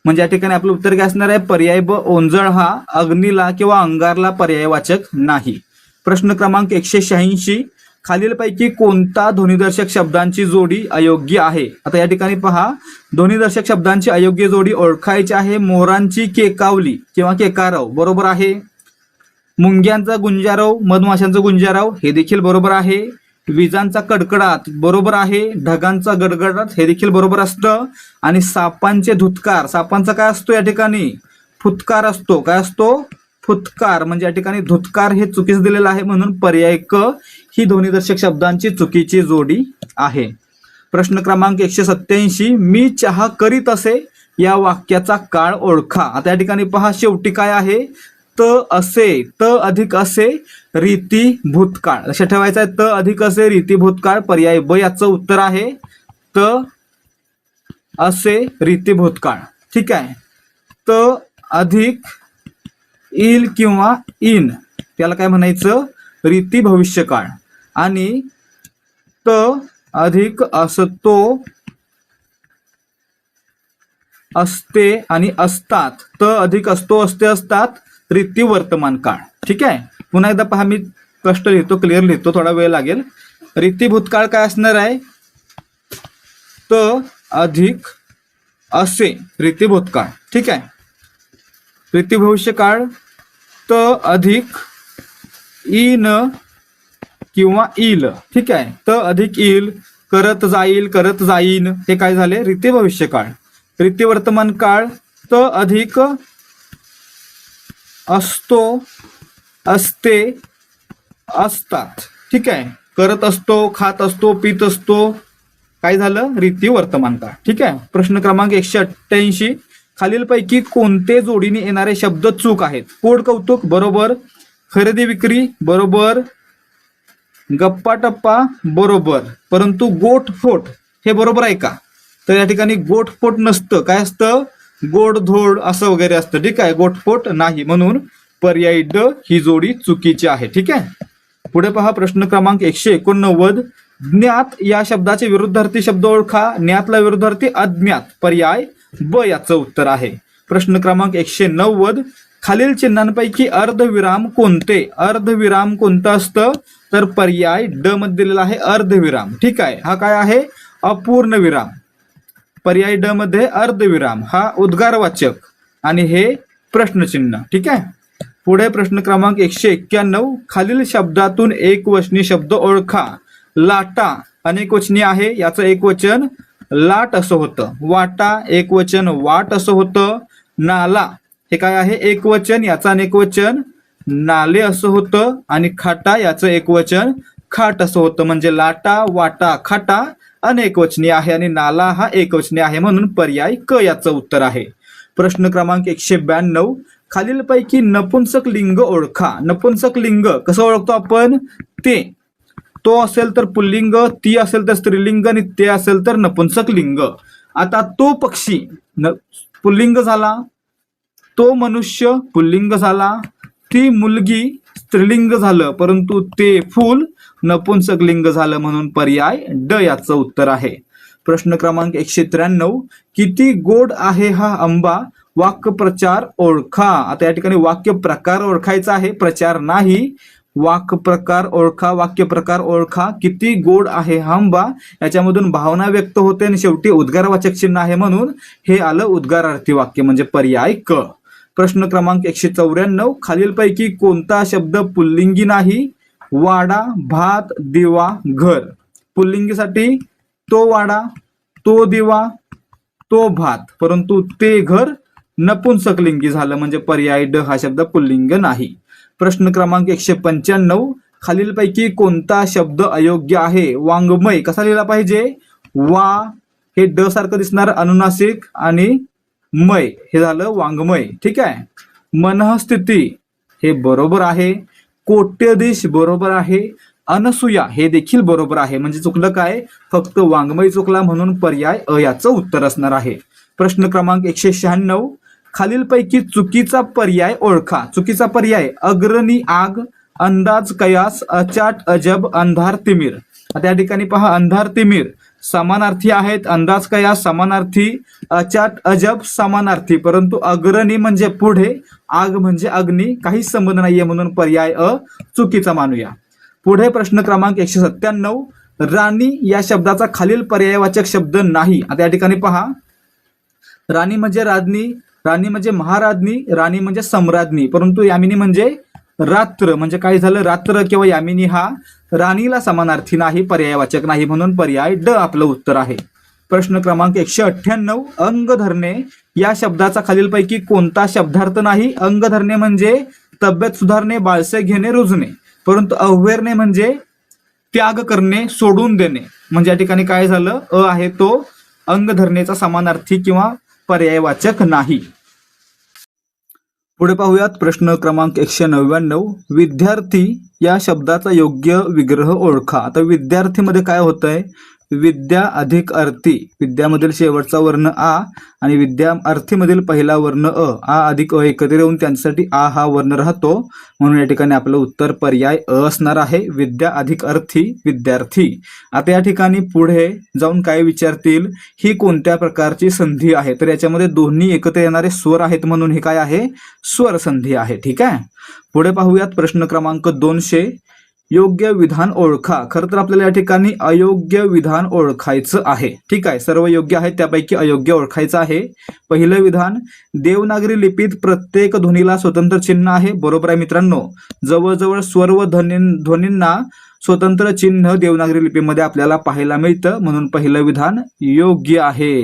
म्हणजे या ठिकाणी आपलं उत्तर काय असणार आहे? पर्याय ब ओंजळ हा अग्नीला किंवा अंगारला पर्यायवाचक नाही. प्रश्न क्रमांक 186. खालीलपैकी कोणता ध्वनिदर्शक शब्दांची जोडी अयोग्य आहे? आता या ठिकाणी पहा ध्वनिदर्शक शब्दांची अयोग्य जोडी ओळखायची आहे. मोरांची केकावली किंवा केकाराव बरोबर आहे. मुंग्यांचा गुंजाराव मधमाशांचा गुंजाराव हे देखील बरोबर आहे. विजांचा कडकडाट बरोबर आहे. ढगांचा गडगडाट हे देखील बरोबर असतं. आणि सापांचे धुतकार, सापांचा काय असतो या ठिकाणी? फुतकार असतो. काय असतो? फुतकार. म्हणजे या ठिकाणी धुतकार हे चुकीचं दिलेलं आहे म्हणून पर्याय क ही ध्वनिदर्शक शब्दांची चुकीची जोडी आहे. प्रश्न क्रमांक 187. मी चहा करीत असे या वाक्याचा काळ ओळखा. आता या ठिकाणी पहा शेवटी काय आहे? त असे, त अधिक असे रीती भूतकाळ. लक्षात ठेवायचं आहे. त अधिक असे रीती भूतकाळ पर्याय ब याचं उत्तर आहे. त असे रीती भूतकाळ. ठीक आहे. त अधिक इल किंवा इन त्याला काय म्हणायचं? रीती भविष्यकाळ. आणि त अधिक असतो असते आणि असतात. त अधिक असतो असते असतात रीती वर्तमान काळ. ठीक आहे. पुन्हा एकदा पहा मी स्पष्ट लिहितो, क्लिअर लिहितो, थोडा वेळ लागेल. रीती भूतकाळ काय असणार आहे? त अधिक असे रीती भूतकाळ. ठीक आहे. रीती भविष्यकाळ त अधिक इन किंवा इल. ठीक आहे. त अधिक इल करत जाईल करत जाईन हे काय झाले? रीती भविष्यकाळ. रीती वर्तमान काळ त अधिक असतो असते असतात. ठीक आहे. करत असतो खात असतो पीत असतो काय झालं? रीती वर्तमान काळ. ठीक आहे. प्रश्न क्रमांक 188. खालीलपैकी कोणते जोडीने येणारे शब्द चूक आहेत? कोड कौतुक बरोबर. खरेदी विक्री बरोबर. गप्पा टप्पा बरोबर. परंतु गोटफोट हे बरोबर आहे का? तर या ठिकाणी गोटफोट नसतं. काय असतं? गोडधोड असं वगैरे असतं. ठीक आहे. गोटफोट नाही म्हणून पर्याय ड ही जोडी चुकीची आहे. ठीक आहे. पुढे पहा प्रश्न क्रमांक 189. ज्ञात या शब्दाचे विरुद्धार्थी शब्द ओळखा. ज्ञातला विरुद्धार्थी अज्ञात पर्याय ब याचं उत्तर आहे. प्रश्न क्रमांक 190. खालील चिन्हांपैकी अर्धविराम कोणते? अर्धविराम कोणतं असतं? तर पर्याय ड मध्ये दिलेला आहे अर्धविराम. ठीक आहे. हा काय आहे? अपूर्ण विराम. पर्याय ड मध्ये अर्धविराम हा उद्गारवाचक आणि हे प्रश्नचिन्ह. ठीक आहे. पुढे प्रश्न क्रमांक 191. खालील शब्दातून एकवचनी शब्द ओळखा. लाटा अनेकवचनी आहे. याचं एकवचन लाट असं होतं. वाटा एकवचन वाट असं होतं. नाला हे काय आहे? एकवचन. याचं अनेकवचन नाले असं होतं. आणि खाटा याचं एकवचन खाट असं होतं. म्हणजे लाटा वाटा खाटा अनेकवचनी आहे आणि नाला हा एकवचनी आहे म्हणून पर्याय क याचं उत्तर आहे. प्रश्न क्रमांक 192. खालीलपैकी नपुंसक लिंग ओळखा. नपुंसक लिंग कसं ओळखतो आपण? ते. तो असेल तर पुल्लिंग, ती असेल तर स्त्रीलिंग आणि ते असेल तर नपुंसक लिंग. आता तो पक्षी पुल्लिंग झाला. तो मनुष्य पुल्लिंग झाला. ती मुलगी स्त्रीलिंग झालं परंतु ते फूल नपुंसक लिंग झालं म्हणून पर्याय ड याचं उत्तर आहे. प्रश्न क्रमांक 193. किती गोड आहे हा आंबा वाक्प्रचार ओळखा. आता या ठिकाणी वाक्य प्रकार ओळखायचा आहे, प्रचार नाही. वाक्य प्रकार ओळखा. वाक्य प्रकार ओळखा. किती गोड आहे हा आंबा याच्यामधून भावना व्यक्त होते आणि शेवटी उद्गारवाचक चिन्ह आहे म्हणून हे आलं उद्गारार्थी वाक्य म्हणजे पर्याय क. प्रश्न क्रमांक 194. खालीलपैकी कोणता शब्द पुल्लिंगी नाही? वाडा भात दिवा घर. पुल्लिंगीसाठी तो वाडा तो दिवा तो भात परंतु ते घर नपुंसकलिंगी झालं, म्हणजे पर्याय ड हा शब्द पुल्लिंग नाही. प्रश्न क्रमांक 195, खालीलपैकी कोणता शब्द अयोग्य आहे? वाङ्मय कसा लिहिला पाहिजे? वा हे ड सारखं दिसणार अनुनासिक आणि मय हे झालं वाङ्मय. ठीक आहे. मनःस्थिती हे बरोबर आहे. कोट्यधीश बरोबर आहे. अनसुया हे देखील बरोबर आहे. म्हणजे चुकलं काय? फक्त वाङ्मय चुकला, म्हणून पर्याय अ याचं उत्तर असणार आहे. प्रश्न क्रमांक 196, खालीलपैकी चुकीचा पर्याय ओळखा. चुकीचा पर्याय अग्रणी आग, अंदाज कयास, अचाट अजब, अंधार तिमिर. आता या ठिकाणी पहा, अंधार तिमिर समानार्थी आहेत, अंदाज कयास समानार्थी, अचाट अजब समानार्थी, परंतु अग्रणी म्हणजे पुढे, आग म्हणजे अग्नी, काहीच संबंध नाहीये, म्हणून पर्याय अ चुकीचा मानूया. पुढे प्रश्न क्रमांक 197, राणी या शब्दाचा खालील पर्यायवाचक शब्द नाही. आता या ठिकाणी पहा, राणी म्हणजे राज्ञी, राणी म्हणजे महाराज्ञी, राणी म्हणजे सम्राज्ञी, परंतु यामिनी म्हणजे रात्र, म्हणजे काय झालं? रात्र किंवा यामिनी हा राणीला समानार्थी नाही, पर्यायवाचक नाही, म्हणून पर्याय ड आपलं उत्तर आहे. प्रश्न क्रमांक 198, अंग धरणे या शब्दाचा खालीलपैकी कोणता शब्दार्थ नाही? अंग धरणे म्हणजे तब्येत सुधारणे, बाळसे घेणे, रुजणे, परंतु अव्हेरणे म्हणजे त्याग करणे, सोडून देणे, म्हणजे या ठिकाणी काय झालं? अ आहे तो अंग धरणेचा समानार्थी किंवा पर्यायवाचक नाही. पुढे पाहूयात प्रश्न क्रमांक 199, विद्यार्थी या शब्दाचा योग्य विग्रह ओळखा. आता विद्यार्थीमध्ये काय होतंय? विद्या अधिक अर्थी, विद्यामधील शेवटचा वर्ण आ आणि विद्या अर्थीमधील पहिला वर्ण अ, आ अधिक अ एकत्र येऊन त्यांच्यासाठी आ हा वर्ण राहतो, म्हणून या ठिकाणी आपलं उत्तर पर्याय अ असणार आहे. विद्या अधिक अर्थी विद्यार्थी. आता या ठिकाणी पुढे जाऊन काय विचारतील? ही कोणत्या प्रकारची संधी आहे? तर याच्यामध्ये दोन्ही एकत्र येणारे स्वर आहेत, म्हणून हे काय आहे? स्वर संधी आहे. ठीक आहे. पुढे पाहूयात प्रश्न क्रमांक 200, योग्य विधान ओळखा. खरं तर आपल्याला या ठिकाणी अयोग्य विधान ओळखायचं आहे. ठीक आहे. सर्व योग्य आहेत, त्यापैकी अयोग्य ओळखायचं आहे. पहिलं विधान, देवनागरी लिपीत प्रत्येक ध्वनीला स्वतंत्र चिन्ह आहे. बरोबर आहे मित्रांनो. जवळजवळ सर्व ध्वनींना स्वतंत्र चिन्ह देवनागरी लिपीमध्ये आपल्याला पाहायला मिळतं, म्हणून पहिलं विधान योग्य आहे.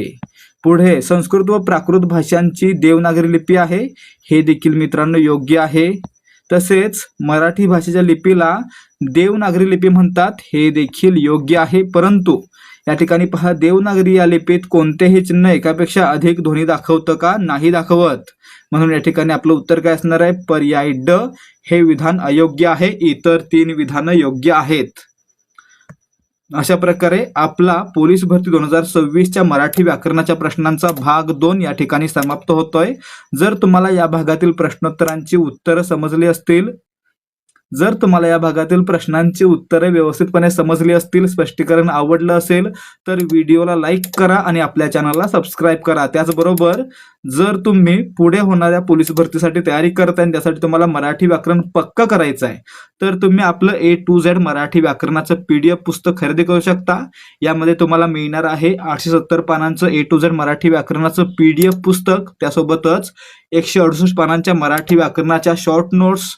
पुढे, संस्कृत व प्राकृत भाषांची देवनागरी लिपी आहे. हे देखील मित्रांनो योग्य आहे. तसेच मराठी भाषेच्या लिपीला देवनागरी लिपी म्हणतात. हे देखील योग्य आहे. परंतु या ठिकाणी पहा, देवनागरी या लिपीत कोणतेही चिन्ह एकापेक्षा अधिक ध्वनी दाखवतं का? नाही दाखवत, म्हणून या ठिकाणी आपलं उत्तर काय असणार आहे? पर्याय ड हे विधान अयोग्य आहे. इतर 3 विधानं योग्य आहेत. अशा प्रकारे आपला पोलीस भरती 2026च्या मराठी व्याकरणाच्या प्रश्नांचा भाग 2 या ठिकाणी समाप्त होतोय. जर तुम्हाला या भागातील प्रश्नोत्तरांची उत्तरं समजली असतील, जर तुम्हाला या भागातील प्रश्नांची उत्तरे व्यवस्थितपणे समजली असतील, स्पष्टीकरण आवडलं असेल, तर व्हिडिओला लाईक करा आणि आपल्या चॅनलला सबस्क्राईब करा. त्याचबरोबर जर तुम्ही पुढे होणाऱ्या पोलीस भरतीसाठी तयारी करताय आणि त्यासाठी तुम्हाला मराठी व्याकरण पक्का करायचं आहे, तर तुम्ही आपलं A to Z Marathi व्याकरणाचं PDF पुस्तक खरेदी करू शकता. यामध्ये तुम्हाला मिळणार आहे 870 पानांचं A to Z Marathi व्याकरणाचं PDF पुस्तक, त्यासोबतच 168 पानांच्या मराठी व्याकरणाच्या शॉर्ट नोट्स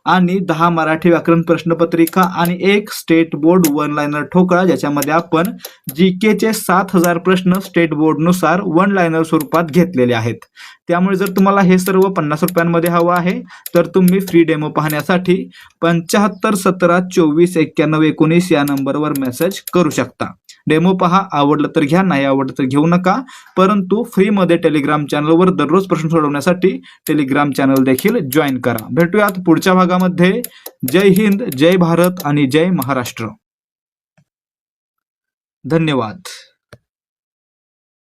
आणि 10 मराठी व्याकरण प्रश्नपत्रिका आणि 1 स्टेट बोर्ड 1 लाइनर ठोकळा, ज्याच्यामध्ये आपण GK चे 7000 प्रश्न स्टेट बोर्ड नुसार 1 लाइनर स्वरूपात घेतलेले आहेत. त्यामुळे जर तुम्हाला हे सर्व 50 रुपयांमध्ये हवं आहे, तर तुम्ही फ्री डेमो पाहण्यासाठी 75 17 24 91 19 या नंबरवर मेसेज करू शकता. डेमो पहा, आवडलं तर घ्या, नाही आवडलं तर घेऊ नका. परंतु फ्रीमध्ये टेलिग्राम चॅनलवर दररोज प्रश्न सोडवण्यासाठी टेलिग्राम चॅनल देखील जॉईन करा. भेटूयात पुढच्या भागामध्ये. जय हिंद, जय भारत आणि जय महाराष्ट्र. धन्यवाद.